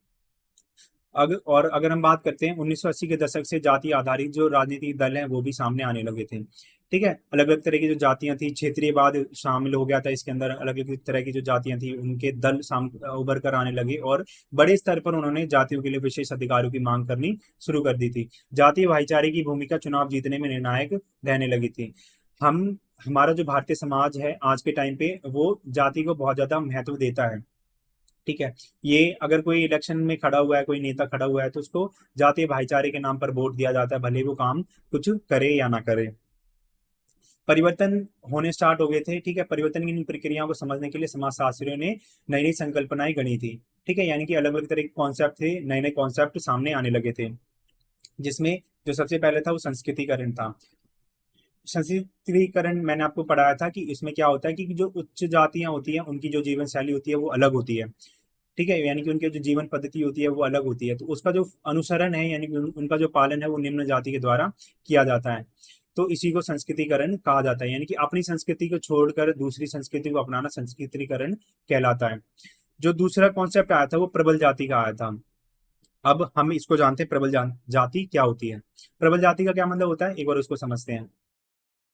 अगर हम बात करते हैं 1980 के दशक से जाति आधारित जो राजनीतिक दल हैं वो भी सामने आने लगे थे। ठीक है, अलग अलग तरह की जो जातियां थी, क्षेत्रीयवाद शामिल हो गया था इसके अंदर, अलग अलग तरह की जो जातियां थी उनके दल उभर कर आने लगे, और बड़े स्तर पर उन्होंने जातियों के लिए विशेष अधिकारों की मांग करनी शुरू कर दी थी। जातीय भाईचारे की भूमिका चुनाव जीतने में निर्णायक रहने लगी थी। हम हमारा जो भारतीय समाज है आज के टाइम पे वो जाति को बहुत ज्यादा महत्व देता है। ठीक है, ये अगर कोई इलेक्शन में खड़ा हुआ है, कोई नेता खड़ा हुआ है, तो उसको जातीय भाईचारे के नाम पर वोट दिया जाता है, भले वो काम कुछ करे या ना करे। परिवर्तन होने स्टार्ट हो गए थे। ठीक है, परिवर्तन की इन प्रक्रियाओं को समझने के लिए समाजशास्त्रियों ने नई नई संकल्पनाएं गढ़ी थी। ठीक है, यानी कि अलग अलग तरह के कॉन्सेप्ट थे, नए नए कॉन्सेप्ट सामने आने लगे थे, जिसमें जो सबसे पहले था वो संस्कृतिकरण था। संस्कृतिकरण मैंने आपको पढ़ाया था कि इसमें क्या होता है कि जो उच्च जातियां होती हैं उनकी जो जीवन शैली होती है वो अलग होती है। ठीक है, यानी कि उनकी जो जीवन पद्धति होती है वो अलग होती है, तो उसका जो अनुसरण है यानी कि उनका जो पालन है वो निम्न जाति के द्वारा किया जाता है। तो इसी को संस्कृतिकरण कहा जाता है, यानी कि अपनी संस्कृति को छोड़कर दूसरी संस्कृति को अपनाना संस्कृतिकरण कहलाता है। जो दूसरा कॉन्सेप्ट आया था वो प्रबल जाति का आया था। अब हम इसको जानते हैं, प्रबल जाति क्या होती है। प्रबल जाति का क्या मतलब होता है, एक बार उसको समझते हैं।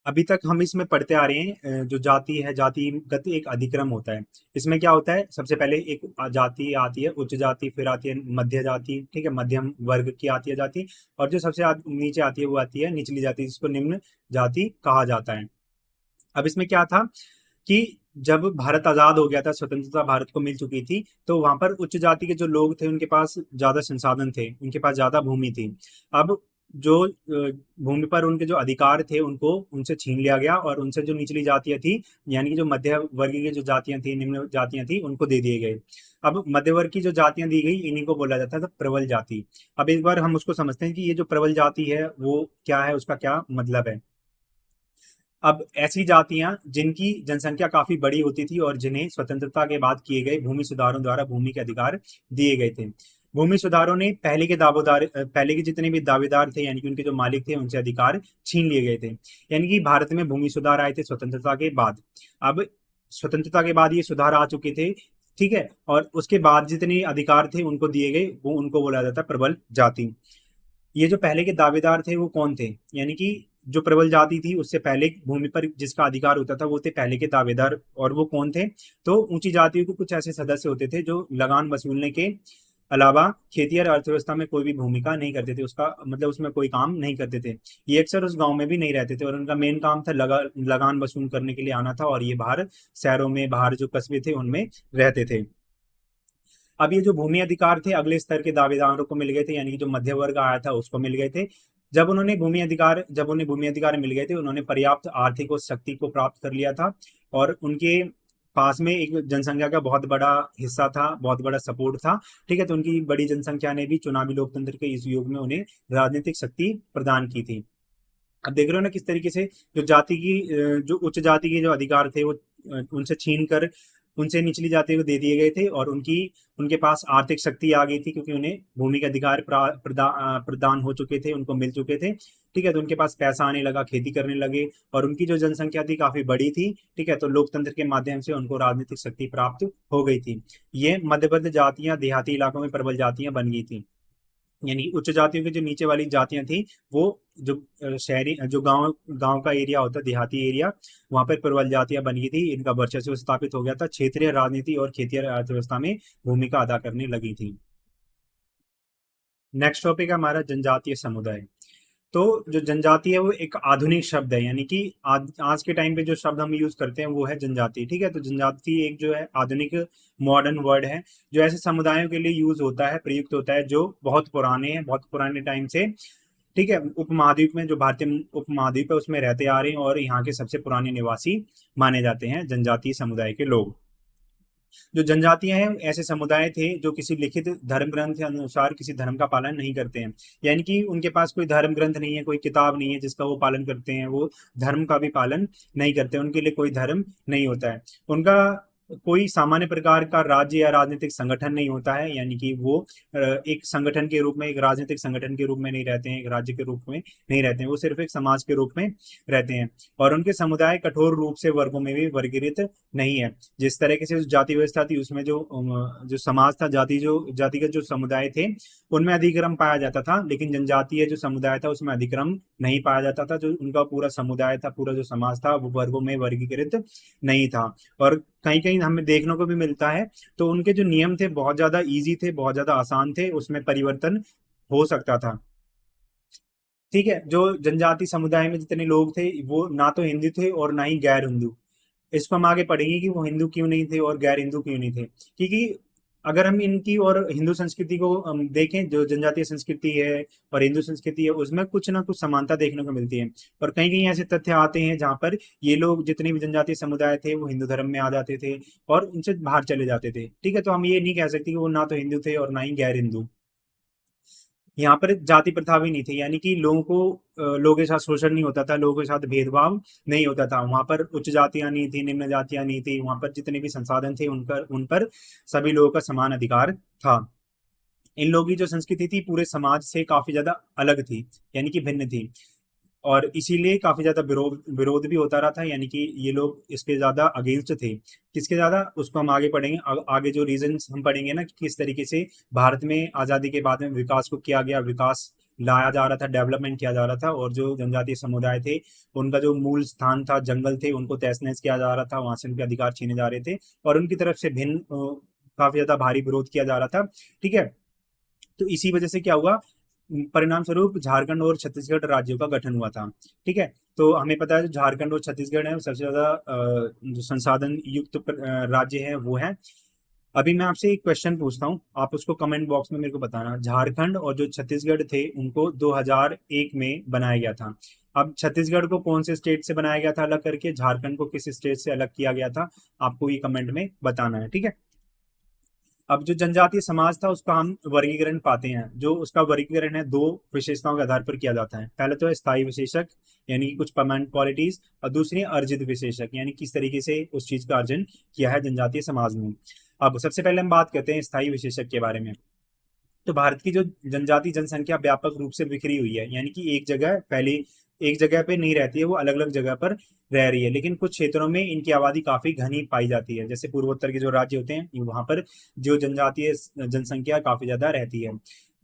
अभी तक हम इसमें पढ़ते आ रहे हैं, जो जाति है, जातिगत एक अधिक्रम होता है। इसमें क्या होता है, सबसे पहले एक जाति आती है, उच्च जाति, फिर आती है मध्य जाति, ठीक है, मध्यम वर्ग की आती है जाति, और जो सबसे नीचे आती है वो आती है निचली जाति, जिसको निम्न जाति कहा जाता है। अब इसमें क्या था कि जब भारत आजाद हो गया था, स्वतंत्रता भारत को मिल चुकी थी, तो वहां पर उच्च जाति के जो लोग थे उनके पास ज्यादा संसाधन थे, उनके पास ज्यादा भूमि थी। अब जो भूमि पर उनके जो अधिकार थे उनको उनसे छीन लिया गया, और उनसे जो निचली जातियां थी, यानी कि जो मध्य वर्ग की जो जातियां थी, निम्न जातियां थी, उनको दे दिए गए। अब मध्य वर्ग की जो जातियां दी गई इन्हीं को बोला जाता था प्रबल जाति। अब एक बार हम उसको समझते हैं कि ये जो प्रबल जाति है वो क्या है, उसका क्या मतलब है। अब ऐसी जातियां जिनकी जनसंख्या काफी बड़ी होती थी और जिन्हें स्वतंत्रता के बाद किए गए भूमि सुधारों द्वारा भूमि के अधिकार दिए गए थे। भूमि सुधारों ने पहले के जितने भी दावेदार थे, यानी कि उनके जो मालिक थे, उनसे अधिकार छीन लिए गए थे। यानी कि भारत में भूमि सुधार आए थे स्वतंत्रता के बाद। अब स्वतंत्रता के बाद ये सुधार आ चुके थे। ठीक है, और उसके बाद जितने अधिकार थे उनको दिए गए, वो उनको बोला जाता है प्रबल जाति। ये जो पहले के दावेदार थे वो कौन थे, यानी कि जो प्रबल जाति थी उससे पहले भूमि पर जिसका अधिकार होता था वो थे पहले के दावेदार, और वो कौन थे, तो ऊंची जातियों के कुछ ऐसे सदस्य होते थे जो लगान वसूलने के अलावा खेती और अर्थव्यवस्था में कोई भी भूमिका नहीं करते थे, उसका मतलब उसमें कोई काम नहीं करते थे। ये अक्सर उस गांव में भी नहीं रहते थे, और उनका मेन काम था लगान वसूल करने के लिए आना था, और ये बाहर शहरों में, बाहर जो कस्बे थे उनमें रहते थे। अब ये जो भूमि अधिकार थे अगले स्तर के दावेदारों को मिल गए थे, यानी कि जो मध्य वर्ग आया था उसको मिल गए थे। जब उन्हें भूमि अधिकार मिल गए थे, उन्होंने पर्याप्त आर्थिक और शक्ति को प्राप्त कर लिया था, और उनके पास में एक जनसंख्या का बहुत बड़ा हिस्सा था, बहुत बड़ा सपोर्ट था। ठीक है, तो उनकी बड़ी जनसंख्या ने भी चुनावी लोकतंत्र के इस युग में उन्हें राजनीतिक शक्ति प्रदान की थी। अब देख रहे हो ना किस तरीके से जो उच्च जाति के जो अधिकार थे वो उनसे छीन कर उनसे निचली जाति को दे दिए गए थे, और उनके पास आर्थिक शक्ति आ गई थी, क्योंकि उन्हें भूमि के अधिकार प्रदान हो चुके थे, उनको मिल चुके थे। ठीक है, तो उनके पास पैसा आने लगा, खेती करने लगे, और उनकी जो जनसंख्या थी काफी बड़ी थी। ठीक है, तो लोकतंत्र के माध्यम से उनको राजनीतिक शक्ति प्राप्त हो गई थी। ये मध्यबद्ध जातियां देहाती इलाकों में प्रबल जातियां बन गई थी। यानी उच्च जातियों की जो नीचे वाली जातियां थी वो जो शहरी जो गांव गांव का एरिया होता है, देहाती एरिया, वहां पर प्रबल जातियां बन गई थी, इनका वर्चस्व स्थापित हो गया था, क्षेत्रीय राजनीति और खेती अर्थव्यवस्था में भूमिका अदा करने लगी थी। नेक्स्ट टॉपिक है हमारा जनजातीय समुदाय। तो जो जनजाति है वो एक आधुनिक शब्द है, यानी कि आज के टाइम पे जो शब्द हम यूज करते हैं वो है जनजाति। ठीक है, तो जनजाति एक जो है आधुनिक मॉडर्न वर्ड है, जो ऐसे समुदायों के लिए यूज होता है, प्रयुक्त होता है, जो बहुत पुराने हैं, बहुत पुराने टाइम से। ठीक है, उपमहाद्वीप में जो भारतीय उपमहाद्वीप है उसमें रहते आ रहे हैं, और यहाँ के सबसे पुराने निवासी माने जाते हैं जनजातीय समुदाय के लोग। जो जनजातियां हैं ऐसे समुदाय थे जो किसी लिखित धर्म ग्रंथ के अनुसार किसी धर्म का पालन नहीं करते हैं, यानी कि उनके पास कोई धर्म ग्रंथ नहीं है, कोई किताब नहीं है जिसका वो पालन करते हैं, वो धर्म का भी पालन नहीं करते, उनके लिए कोई धर्म नहीं होता है। उनका कोई सामान्य प्रकार का राज्य या राजनीतिक संगठन नहीं होता है, यानी कि वो एक संगठन के रूप में, एक राजनीतिक संगठन के रूप में नहीं रहते हैं, एक राज्य के रूप में नहीं रहते हैं, वो सिर्फ एक समाज के रूप में रहते हैं। और उनके समुदाय कठोर रूप से वर्गों में भी वर्गीकृत नहीं है। जिस तरीके से जाति व्यवस्था थी उसमें जो समाज था, जातिगत जो समुदाय थे उनमें अधिक्रम पाया जाता था, लेकिन जनजातीय जो समुदाय था उसमें अधिक्रम नहीं पाया जाता था। जो उनका पूरा समुदाय था, पूरा जो समाज था, वो वर्गों में वर्गीकृत नहीं था। और कहीं कहीं हमें देखने को भी मिलता है तो उनके जो नियम थे बहुत ज्यादा इजी थे, बहुत ज्यादा आसान थे, उसमें परिवर्तन हो सकता था। ठीक है, जो जनजाति समुदाय में जितने लोग थे वो ना तो हिंदू थे और ना ही गैर हिंदू। इसको हम आगे पढ़ेंगे कि वो हिंदू क्यों नहीं थे और गैर हिंदू क्यों नहीं थे, क्योंकि अगर हम इनकी और हिंदू संस्कृति को देखें, जो जनजातीय संस्कृति है और हिंदू संस्कृति है उसमें कुछ ना कुछ समानता देखने को मिलती है। और कहीं कहीं ऐसे तथ्य आते हैं जहाँ पर ये लोग जितने भी जनजातीय समुदाय थे वो हिंदू धर्म में आ जाते थे और उनसे बाहर चले जाते थे। ठीक है, तो हम ये नहीं कह सकते कि वो ना तो हिंदू थे और ना ही गैर हिंदू। यहाँ पर जाति प्रथा भी नहीं थी, यानी कि लोगों को लोगों के साथ शोषण नहीं होता था, लोगों के साथ भेदभाव नहीं होता था। वहां पर उच्च जातियां नहीं थी, निम्न जातियां नहीं थी, वहां पर जितने भी संसाधन थे उन पर सभी लोगों का समान अधिकार था। इन लोगों की जो संस्कृति थी पूरे समाज से काफी ज्यादा अलग थी, यानी कि भिन्न थी, और इसीलिए काफी ज्यादा विरोध विरोध भी होता रहा था, यानी कि ये लोग इसके ज्यादा अगेंस्ट थे। किसके ज्यादा, उसको हम आगे पढ़ेंगे। आगे जो रीजंस हम पढ़ेंगे ना कि किस तरीके से भारत में आजादी के बाद में विकास को किया गया, विकास लाया जा रहा था, डेवलपमेंट किया जा रहा था, और जो जनजातीय समुदाय थे उनका जो मूल स्थान था जंगल थे उनको तहस नहस किया जा रहा था, वहां से उनके अधिकार छीने जा रहे थे और उनकी तरफ से भिन्न काफी ज्यादा भारी विरोध किया जा रहा था। ठीक है, तो इसी वजह से क्या हुआ, परिणाम स्वरूप झारखंड और छत्तीसगढ़ राज्यों का गठन हुआ था। ठीक है, तो हमें पता है जो झारखंड और छत्तीसगढ़ है वो सबसे ज्यादा जो संसाधन युक्त राज्य है वो है। अभी मैं आपसे एक क्वेश्चन पूछता हूँ, आप उसको कमेंट बॉक्स में मेरे को बताना। झारखंड और जो छत्तीसगढ़ थे उनको 2001 में बनाया गया था। अब छत्तीसगढ़ को कौन से स्टेट से बनाया गया था अलग करके, झारखंड को किस स्टेट से अलग किया गया था, आपको ये कमेंट में बताना है। ठीक है, अब जो जनजातीय समाज था उसका हम वर्गीकरण पाते हैं। जो उसका वर्गीकरण है दो विशेषताओं के आधार पर किया जाता है। पहले तो है स्थायी विशेषक, यानी कि कुछ परमानेंट क्वालिटीज, और दूसरी है अर्जित विशेषक, यानी किस तरीके से उस चीज का अर्जन किया है जनजातीय समाज में। अब सबसे पहले हम बात करते हैं स्थायी विशेषक के बारे में। तो भारत की जो जनजाति जनसंख्या व्यापक रूप से बिखरी हुई है, यानी कि एक जगह पे नहीं रहती है, वो अलग अलग जगह पर रह रही है, लेकिन कुछ क्षेत्रों में इनकी आबादी काफी घनी पाई जाती है। जैसे पूर्वोत्तर के जो राज्य होते हैं वहां पर जो जनजातीय जनसंख्या काफी ज्यादा रहती है।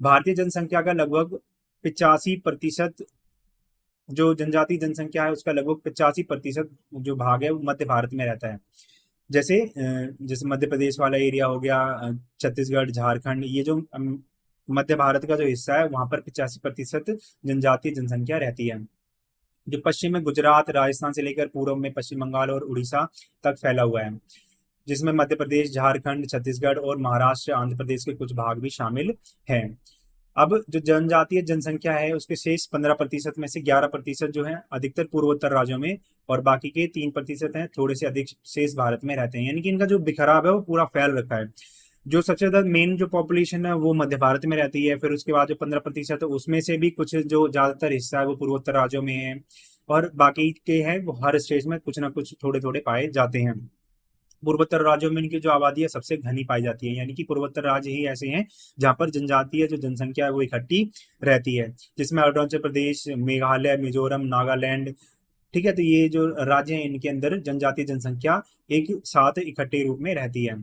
भारतीय जनसंख्या का लगभग 85%, जो जनजातीय जनसंख्या है उसका लगभग 85% जो भाग है वो मध्य भारत में रहता है। जैसे मध्य प्रदेश वाला एरिया हो गया, छत्तीसगढ़, झारखंड, ये जो मध्य भारत का जो हिस्सा है वहां पर 85% जनजातीय जनसंख्या रहती है। जो पश्चिम में गुजरात, राजस्थान से लेकर पूर्व में पश्चिम बंगाल और उड़ीसा तक फैला हुआ है, जिसमें मध्य प्रदेश, झारखंड, छत्तीसगढ़ और महाराष्ट्र, आंध्र प्रदेश के कुछ भाग भी शामिल हैं। अब जो जनजातीय जनसंख्या है उसके शेष 15% में से 11% जो है अधिकतर पूर्वोत्तर राज्यों में, और बाकी के 3% है थोड़े से अधिक शेष भारत में रहते हैं, यानी कि इनका जो बिखराव है वो पूरा फैल रखा है। जो सबसे ज्यादा मेन जो पॉपुलेशन है वो मध्य भारत में रहती है, फिर उसके बाद जो 15% है उसमें से भी कुछ जो ज्यादातर हिस्सा है वो पूर्वोत्तर राज्यों में है, और बाकी के हैं वो हर स्टेट में कुछ ना कुछ थोड़े थोड़े पाए जाते हैं। पूर्वोत्तर राज्यों में इनकी जो आबादी है सबसे घनी पाई जाती है, यानी कि पूर्वोत्तर राज्य ही ऐसे हैं जहाँ पर जनजातीय जो जनसंख्या है वो इकट्ठी रहती है, जिसमें अरुणाचल प्रदेश, मेघालय, मिजोरम, नागालैंड। ठीक है, तो ये जो राज्य हैं इनके अंदर जनजातीय जनसंख्या एक साथ इकट्ठे रूप में रहती है।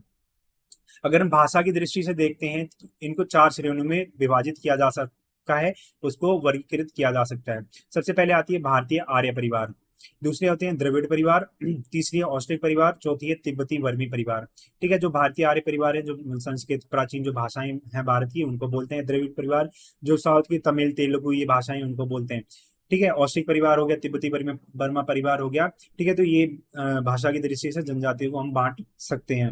अगर हम भाषा की दृष्टि से देखते हैं तो इनको 4 श्रेणियों में विभाजित किया जा सकता है, उसको वर्गीकृत किया जा सकता है। सबसे पहले आती है भारतीय आर्य परिवार, दूसरे होते हैं द्रविड़ परिवार, तीसरी है ऑस्ट्रिक परिवार, चौथी है तिब्बती वर्मी परिवार। ठीक है, जो भारतीय आर्य परिवार है, जो संस्कृत प्राचीन जो भाषाएं हैं भारत की उनको बोलते हैं द्रविड़ परिवार। जो साउथ की तमिल, तेलुगु ये भाषाएं उनको बोलते हैं। ठीक है, ऑस्ट्रिक परिवार हो गया, तिब्बती बर्मा परिवार हो गया। ठीक है, तो ये भाषा की दृष्टि से जनजातियों को हम बांट सकते हैं।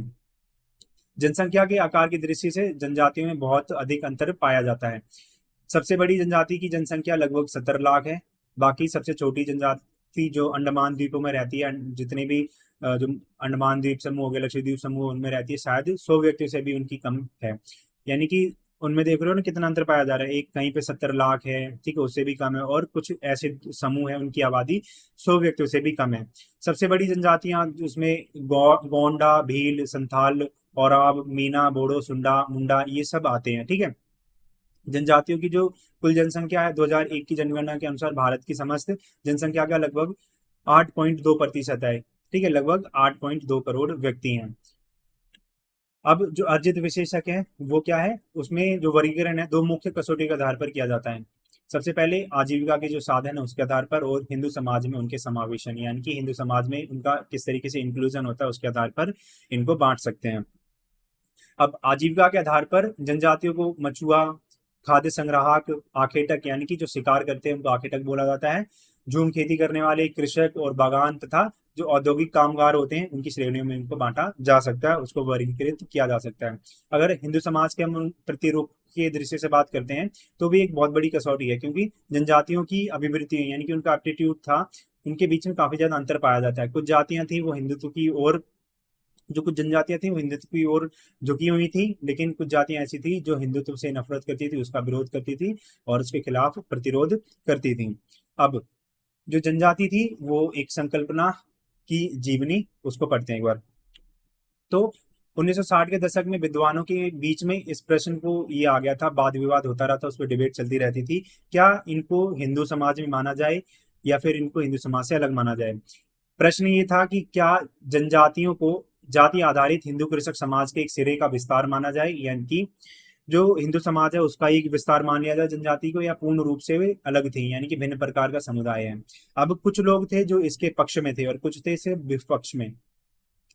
जनसंख्या के आकार की दृष्टि से जनजातियों में बहुत अधिक अंतर पाया जाता है। सबसे बड़ी जनजाति की जनसंख्या लगभग 70 लाख है। बाकी सबसे छोटी जनजाति व्यक्ति जो अंडमान द्वीपों में रहती है, जितने भी जो अंडमान द्वीप समूह हो गया, लक्षद्वीप समूह, उनमें रहती है, शायद 100 व्यक्तियों से भी उनकी कम है। यानी कि उनमें देख रहे हो ना कितना अंतर पाया जा रहा है, एक कहीं पे 70 लाख है, ठीक है, उससे भी कम है, और कुछ ऐसे समूह है उनकी आबादी 100 व्यक्तियों से भी कम है। सबसे बड़ी जनजातियां उसमें गोंडा, भील, संथाल, ओराव, मीना, बोडो, सुंडा, मुंडा, ये सब आते हैं, ठीक है। जनजातियों की जो कुल जनसंख्या है 2001 की जनगणना के अनुसार भारत की समस्त जनसंख्या का लगभग 8.2% है, ठीक है, लगभग 8.2 करोड़ व्यक्ति हैं। अब जो अर्जित विशेषक है वो क्या है, उसमें जो वर्गीकरण है दो मुख्य कसौटी के आधार पर किया जाता है। सबसे पहले आजीविका के जो साधन है उसके आधार पर, और हिंदू समाज में उनके समावेशन, यानी कि हिंदू समाज में उनका किस तरीके से इंक्लूजन होता है उसके आधार पर इनको बांट सकते हैं। अब आजीविका के आधार पर जनजातियों को मचुआ, खाद्य संग्राहक, आखेटक, यानी कि जो शिकार करते हैं उनको आखेटक बोला जाता है, झूम खेती करने वाले, कृषक और बागान, तथा जो औद्योगिक कामगार होते हैं उनकी श्रेणियों में इनको बांटा जा सकता है, उसको वर्गीकृत किया जा सकता है। अगर हिंदू समाज के हम प्रतिरूप के दृष्टि से बात करते हैं तो भी एक बहुत बड़ी कसौटी है, क्योंकि जनजातियों की अभिवृत्ति यानी कि उनका एप्टीट्यूड था, उनके बीच में काफी ज्यादा अंतर पाया जाता है। कुछ जातियां थी वो हिंदुत्व की ओर, जो कुछ जनजातियां थी वो हिंदुत्व की ओर झुकी हुई थी, लेकिन कुछ जातियां ऐसी थी जो हिंदुत्व से नफरत करती थी, उसका विरोध करती थी और उसके खिलाफ प्रतिरोध करती थी। अब जो जनजाति थी वो एक संकल्पना की जीवनी, उसको पढ़ते हैं एक बार। तो 1960 के दशक में विद्वानों के बीच में इस प्रश्न को ये आ गया था, वाद विवाद होता रहा था, उस पर डिबेट चलती रहती थी, क्या इनको हिंदू समाज में माना जाए या फिर इनको हिंदू समाज से अलग माना जाए। प्रश्न ये था कि क्या जनजातियों को जाति आधारित हिंदू कृषक समाज के एक सिरे का विस्तार माना जाए, यानी कि जो हिंदू समाज है उसका एक विस्तार मान लिया जाए जनजाति को, या पूर्ण रूप से वे अलग थी, यानी कि भिन्न प्रकार का समुदाय है। अब कुछ लोग थे जो इसके पक्ष में थे और कुछ थे इसके विपक्ष में।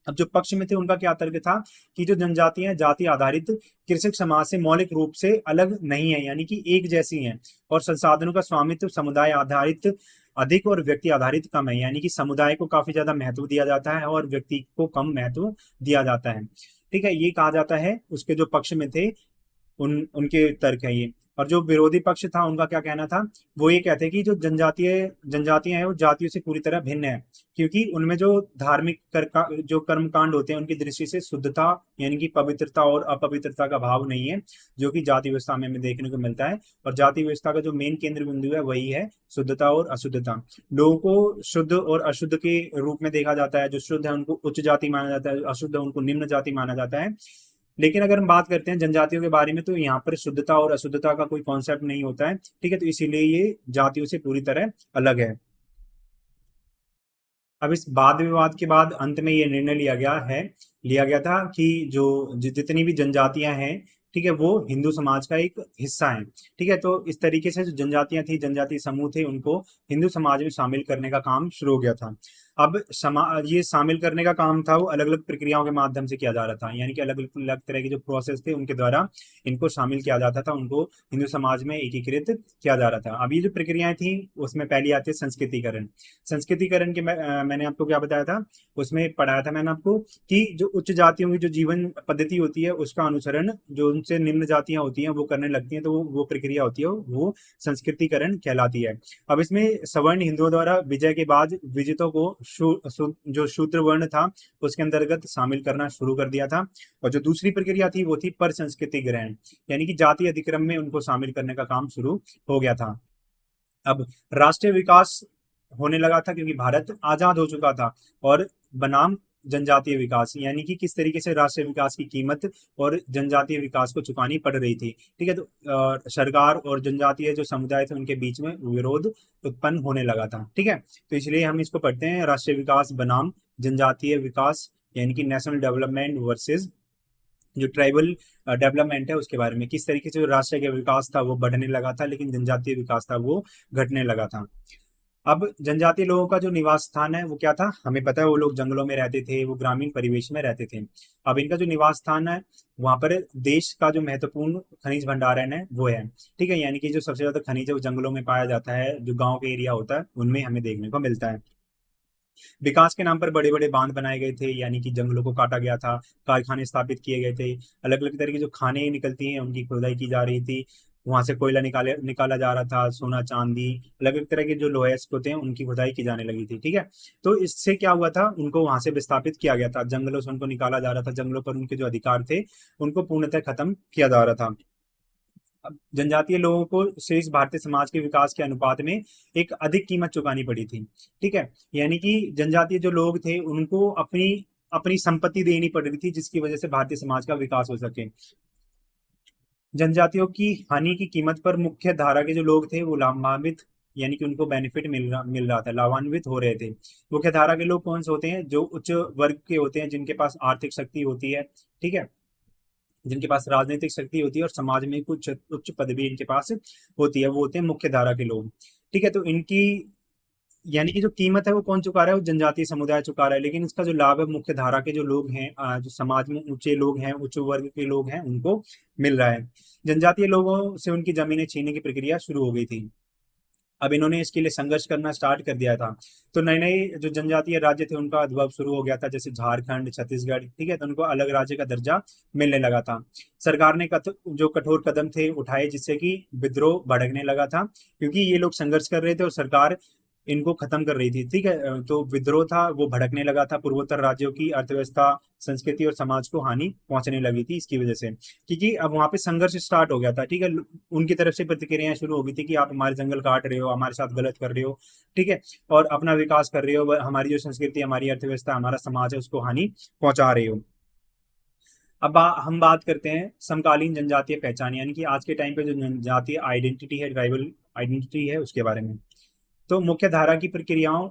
अब जो पक्ष में थे उनका क्या तर्क था कि जो जनजातियां जाति आधारित कृषक समाज से मौलिक रूप से अलग नहीं है, यानी कि एक जैसी हैं, और संसाधनों का स्वामित्व समुदाय आधारित अधिक और व्यक्ति आधारित कम है, यानी कि समुदाय को काफी ज्यादा महत्व दिया जाता है और व्यक्ति को कम महत्व दिया जाता है, ठीक है, ये कहा जाता है। उसके जो पक्ष में थे उनके तर्क है ये। और जो विरोधी पक्ष था उनका क्या कहना था, वो ये कहते हैं कि जो जनजातियां हैं वो जातियों से पूरी तरह भिन्न है, क्योंकि उनमें जो धार्मिक जो कर्मकांड होते हैं उनकी दृष्टि से शुद्धता यानी कि पवित्रता और अपवित्रता का भाव नहीं है, जो कि जाति व्यवस्था में हमें देखने को मिलता है। और जाति व्यवस्था का जो मेन केंद्र बिंदु है वही है शुद्धता और अशुद्धता। लोगों को शुद्ध और अशुद्ध के रूप में देखा जाता है, जो शुद्ध है उनको उच्च जाति माना जाता है, अशुद्ध है उनको निम्न जाति माना जाता है। लेकिन अगर हम बात करते हैं जनजातियों के बारे में तो यहाँ पर शुद्धता और अशुद्धता का कोई कॉन्सेप्ट नहीं होता है, ठीक है, तो इसीलिए ये जातियों से पूरी तरह अलग है। अब इस वाद विवाद के बाद अंत में ये निर्णय लिया गया था कि जो जितनी भी जनजातियां हैं, ठीक है, वो हिंदू समाज का एक हिस्सा हैं, ठीक है। तो इस तरीके से जो जनजातियां थी, जनजाति समूह थे, उनको हिंदू समाज में शामिल करने का काम शुरू हो गया था। अब ये शामिल करने का काम था वो अलग अलग प्रक्रियाओं के माध्यम से किया जा रहा था, यानी कि अलग अलग तरह के जो प्रोसेस थे उनके द्वारा इनको शामिल किया जाता था, उनको हिंदू समाज में एकीकृत किया जा रहा था। अब ये जो प्रक्रियाएं थी उसमें पहली आती है संस्कृतिकरण। संस्कृतिकरण के मैंने आपको क्या बताया था, उसमें पढ़ाया था मैंने आपको कि जो उच्च जातियों की जो जीवन पद्धति होती है उसका अनुसरण जो उनसे निम्न जातियां होती हैं वो करने लगती हैं, तो वो प्रक्रिया होती है वो संस्कृतिकरण कहलाती है। अब इसमें सवर्ण हिंदुओं द्वारा विजय के बाद विजितों को जो शूद्र वर्ण था उसके अंतर्गत शामिल करना शुरू कर दिया था। और जो दूसरी प्रक्रिया थी वो थी पर संस्कृति ग्रहण, यानी कि जातीय अधिक्रम में उनको शामिल करने का काम शुरू हो गया था। अब राष्ट्रीय विकास होने लगा था क्योंकि भारत आजाद हो चुका था, और बनाम जनजातीय विकास, यानी कि किस तरीके से राष्ट्रीय विकास की कीमत और जनजातीय विकास को चुकानी पड़ रही थी, ठीक है। तो सरकार और जनजातीय जो समुदाय थे उनके बीच में विरोध उत्पन्न होने लगा था, ठीक है। तो इसलिए हम इसको पढ़ते हैं राष्ट्रीय विकास बनाम जनजातीय विकास, यानी कि नेशनल डेवलपमेंट वर्सेज जो ट्राइबल डेवलपमेंट है उसके बारे में, किस तरीके से जो राष्ट्रीय का विकास था वो बढ़ने लगा था लेकिन जनजातीय विकास था वो घटने लगा था। अब जनजातीय लोगों का जो निवास स्थान है वो क्या था, हमें पता है वो लोग जंगलों में रहते थे, वो ग्रामीण परिवेश में रहते थे। अब इनका जो निवास स्थान है वहां पर देश का जो महत्वपूर्ण खनिज भंडारण है वो है, ठीक है, यानी कि जो सबसे ज्यादा खनिज है वो जंगलों में पाया जाता है, जो गाँव के एरिया होता है उनमें हमें देखने को मिलता है। विकास के नाम पर बड़े बड़े बांध बनाए गए थे, यानी कि जंगलों को काटा गया था, कारखाने स्थापित किए गए थे, अलग अलग तरह की जो खाने निकलती हैं उनकी खुदाई की जा रही थी, वहां से कोयला निकाला जा रहा था, सोना चांदी, अलग अलग तरह के जो लोहेस्ट होते हैं उनकी खुदाई की जाने लगी थी। ठीक है, तो इससे क्या हुआ था, उनको वहां से विस्थापित किया गया था, जंगलों से उनको निकाला जा रहा था, जंगलों पर उनके जो अधिकार थे उनको पूर्णतः खत्म किया जा रहा था। अब जनजातीय लोगों को शेष भारतीय समाज के विकास के अनुपात में एक अधिक कीमत चुकानी पड़ी थी। ठीक है, यानी कि जनजातीय जो लोग थे उनको अपनी अपनी संपत्ति देनी पड़ रही थी, जिसकी वजह से भारतीय समाज का विकास हो सके। जनजातियों की हानि की कीमत पर मुख्य धारा के जो लोग थे वो लाभान्वित, यानी कि उनको बेनिफिट मिल रहा था, लाभान्वित हो रहे थे। मुख्य धारा के लोग कौन से होते हैं, जो उच्च वर्ग के होते हैं, जिनके पास आर्थिक शक्ति होती है। ठीक है, जिनके पास राजनीतिक शक्ति होती है और समाज में कुछ उच्च पदवी इनके पास होती है, वो होते हैं मुख्य धारा के लोग। ठीक है, तो इनकी यानी कि जो कीमत है वो कौन चुका रहा है, वो जनजातीय समुदाय चुका रहा है, लेकिन इसका जो लाभ है मुख्य धारा के जो लोग हैं, जो समाज में ऊंचे लोग हैं, उच्च वर्ग के लोग हैं, उनको मिल रहा है। जनजातीय लोगों से उनकी जमीनें छीनने की प्रक्रिया शुरू हो गई थी। अब इन्होंने इसके लिए संघर्ष करना स्टार्ट कर दिया था। तो नए नए जो जनजातीय राज्य थे उनका उद्भव शुरू हो गया था, जैसे झारखंड, छत्तीसगढ़। ठीक है, तो उनको अलग राज्य का दर्जा मिलने लगा था। सरकार ने जो कठोर कदम थे उठाए, जिससे कि विद्रोह भड़कने लगा था, क्योंकि ये लोग संघर्ष कर रहे थे और सरकार इनको खत्म कर रही थी। ठीक है, तो विद्रोह था वो भड़कने लगा था, पूर्वोत्तर राज्यों की अर्थव्यवस्था, संस्कृति और समाज को हानि पहुंचने लगी थी इसकी वजह से, क्योंकि अब वहां पे संघर्ष स्टार्ट हो गया था। ठीक है, उनकी तरफ से प्रतिक्रियाएं शुरू हो गई थी कि आप हमारे जंगल काट रहे हो, हमारे साथ गलत कर रहे हो। ठीक है, और अपना विकास कर रहे हो, हमारी जो संस्कृति, हमारी अर्थव्यवस्था, हमारा समाज है, उसको हानि पहुंचा रहे हो। अब हम बात करते हैं समकालीन जनजातीय पहचान, यानी कि आज के टाइम पे जो जनजातीय आइडेंटिटी है, ट्राइबल आइडेंटिटी है, उसके बारे में। तो मुख्य धारा की प्रक्रियाओं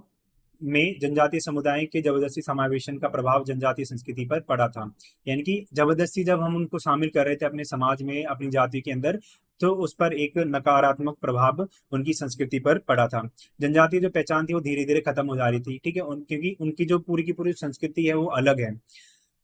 में जनजातीय समुदाय के जबरदस्ती समावेशन का प्रभाव जनजातीय संस्कृति पर पड़ा था। यानी कि जबरदस्ती जब हम उनको शामिल कर रहे थे अपने समाज में, अपनी जाति के अंदर, तो उस पर एक नकारात्मक प्रभाव उनकी संस्कृति पर पड़ा था। जनजातीय जो पहचान थी वो धीरे धीरे खत्म हो जा रही थी। ठीक है, क्योंकि उनकी जो पूरी की पूरी संस्कृति है वो अलग है।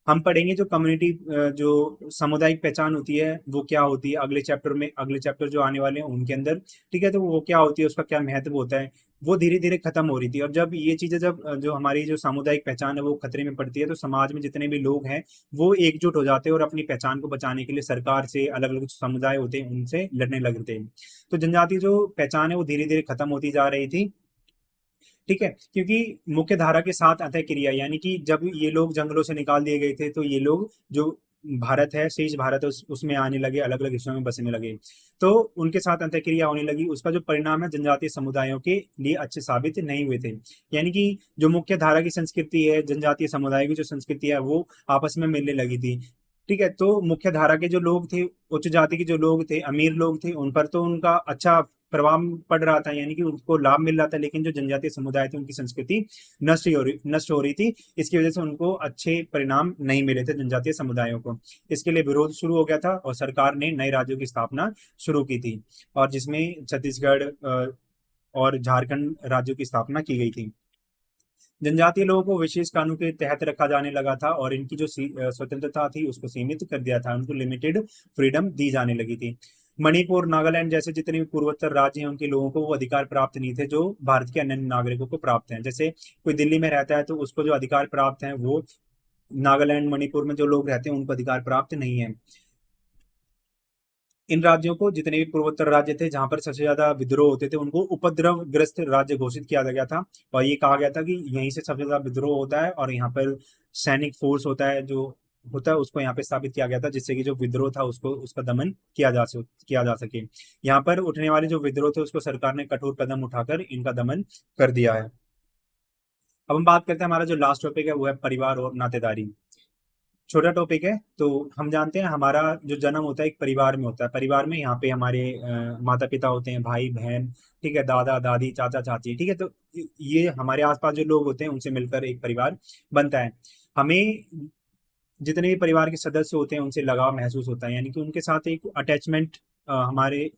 हम पढ़ेंगे जो कम्युनिटी, जो सामुदायिक पहचान होती है वो क्या होती है अगले चैप्टर में, अगले चैप्टर जो आने वाले हैं उनके अंदर। ठीक है, तो वो क्या होती है, उसका क्या महत्व होता है, वो धीरे धीरे खत्म हो रही थी। और जब ये चीजें, जब जो हमारी जो सामुदायिक पहचान है वो खतरे में पड़ती है, तो समाज में जितने भी लोग हैं वो एकजुट हो जाते हैं और अपनी पहचान को बचाने के लिए सरकार से, अलग अलग समुदाय होते हैं उनसे लड़ने लगते हैं। तो जनजाति जो पहचान है वो धीरे धीरे खत्म होती जा रही थी। ठीक है, क्योंकि मुख्य धारा के साथ अंतः क्रिया, यानी कि जब ये लोग जंगलों से निकाल दिए गए थे, तो ये लोग जो भारत है, शेष भारत है, उसमें आने लगे, अलग अलग हिस्सों में बसने लगे, तो उनके साथ अंतः क्रिया होने लगी। उसका जो परिणाम है जनजातीय समुदायों के लिए अच्छे साबित नहीं हुए थे। यानी कि जो मुख्य धारा की संस्कृति है, जनजातीय समुदाय की जो संस्कृति है, वो आपस में मिलने लगी थी। ठीक है, तो मुख्य धारा के जो लोग थे, उच्च जाति के जो लोग थे, अमीर लोग थे, उन पर तो उनका अच्छा प्रभाव पड़ रहा था, यानी कि उनको लाभ मिल रहा था, लेकिन जो जनजातीय समुदाय थे उनकी संस्कृति नष्ट हो रही थी। इसकी वजह से उनको अच्छे परिणाम नहीं मिले थे जनजातीय समुदायों को। इसके लिए विरोध शुरू हो गया था और सरकार ने नए राज्यों की स्थापना शुरू की थी, और जिसमें छत्तीसगढ़ और झारखंड राज्यों की स्थापना की गई थी। जनजातीय लोगों को विशेष कानून के तहत रखा जाने लगा था और इनकी जो स्वतंत्रता थी उसको सीमित कर दिया था, उनको लिमिटेड फ्रीडम दी जाने लगी थी। मणिपुर, नागालैंड जैसे जितने भी पूर्वोत्तर राज्य हैं उनके लोगों को वो अधिकार प्राप्त नहीं थे जो भारत के अन्य नागरिकों को प्राप्त हैं। जैसे कोई दिल्ली में रहता है तो उसको जो अधिकार प्राप्त हैं, वो नागालैंड, मणिपुर में जो लोग रहते हैं उनको अधिकार प्राप्त नहीं है। इन राज्यों को, जितने भी पूर्वोत्तर राज्य थे जहां पर सबसे ज्यादा विद्रोह होते थे, उनको उपद्रवग्रस्त राज्य घोषित किया गया था। और ये कहा गया था कि यहीं से सबसे ज्यादा विद्रोह होता है और यहाँ पर सैनिक फोर्स होता है, जो होता है उसको यहाँ पे स्थापित किया गया था, जिससे कि जो विद्रोह था उसको, उसका दमन किया जा सके। यहाँ पर उठने वाले जो विद्रोह थे उसको सरकार ने कठोर कदम उठाकर इनका दमन कर दिया है। अब हम बात करते हैं, हमारा जो लास्ट टॉपिक है वो है परिवार और नातेदारी। छोटा टॉपिक है। तो हम जानते हैं हमारा जो जन्म होता है एक परिवार में होता है। परिवार में यहाँ पे हमारे माता पिता होते हैं, भाई बहन, ठीक है, दादा दादी, चाचा चाची। ठीक है, तो ये हमारे आसपास जो लोग होते हैं उनसे मिलकर एक परिवार बनता है। हमें जितने भी परिवार के सदस्य होते हैं उनसे लगाव महसूस होता है, यानी कि उनके साथ एक अटैचमेंट हमारे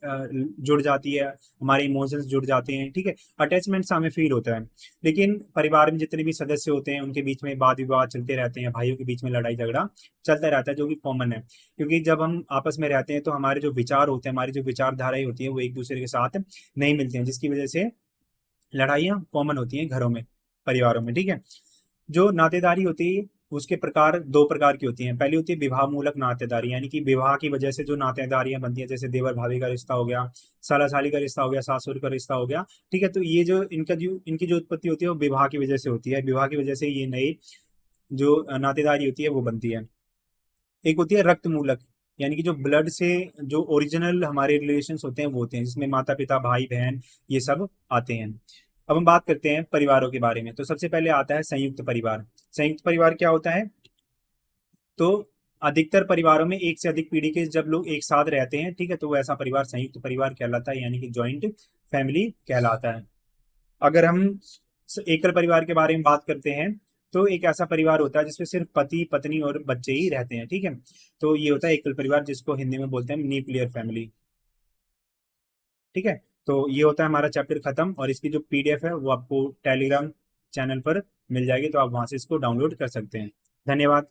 जुड़ जाती है, हमारे इमोशंस जुड़ जाते हैं। ठीक है, अटैचमेंट हमें फील होता है। लेकिन परिवार में जितने भी सदस्य होते हैं उनके बीच में वाद विवाद चलते रहते हैं, भाइयों के बीच में लड़ाई झगड़ा चलता रहता है, जो कि कॉमन है। क्योंकि जब हम आपस में रहते हैं तो हमारे जो विचार होते हैं, हमारी जो विचारधाराएं होती है, वो एक दूसरे के साथ नहीं मिलती हैं, जिसकी वजह से लड़ाइयाँ कॉमन होती हैं घरों में, परिवारों में। ठीक है, जो नातेदारी होती है उसके प्रकार दो प्रकार की होती हैं। पहली होती है विवाह मूलक नातेदारी, यानी कि विवाह की वजह से जो नातेदारियां बनती हैं, जैसे देवर भाभी का रिश्ता हो गया, साला साली का रिश्ता हो गया, सासुर का रिश्ता हो गया। ठीक है, तो ये जो इनकी जो उत्पत्ति होती है वो विवाह की वजह से होती है। विवाह की वजह से ये नई जो नातेदारी होती है वो बनती है। एक होती है रक्त मूलक, यानी कि जो ब्लड से जो ओरिजिनल हमारे रिलेशंस होते हैं वो होते हैं, जिसमें माता पिता भाई बहन ये सब आते हैं। अब हम बात करते हैं परिवारों के बारे में। तो सबसे पहले आता है संयुक्त परिवार। संयुक्त परिवार क्या होता है? तो अधिकतर परिवारों में एक से अधिक पीढ़ी के जब लोग एक साथ रहते हैं, ठीक है, तो वो ऐसा परिवार संयुक्त परिवार कहलाता है, यानी कि जॉइंट फैमिली कहलाता है। अगर हम एकल परिवार के बारे में बात करते हैं, तो एक ऐसा परिवार होता है जिसमें सिर्फ पति पत्नी और बच्चे ही रहते हैं। ठीक है, तो ये होता है एकल परिवार, जिसको हिंदी में बोलते हैं न्यूक्लियर फैमिली। ठीक है, तो ये होता है हमारा चैप्टर खत्म, और इसकी जो पीडीएफ है वो आपको टेलीग्राम चैनल पर मिल जाएगी, तो आप वहां से इसको डाउनलोड कर सकते हैं। धन्यवाद।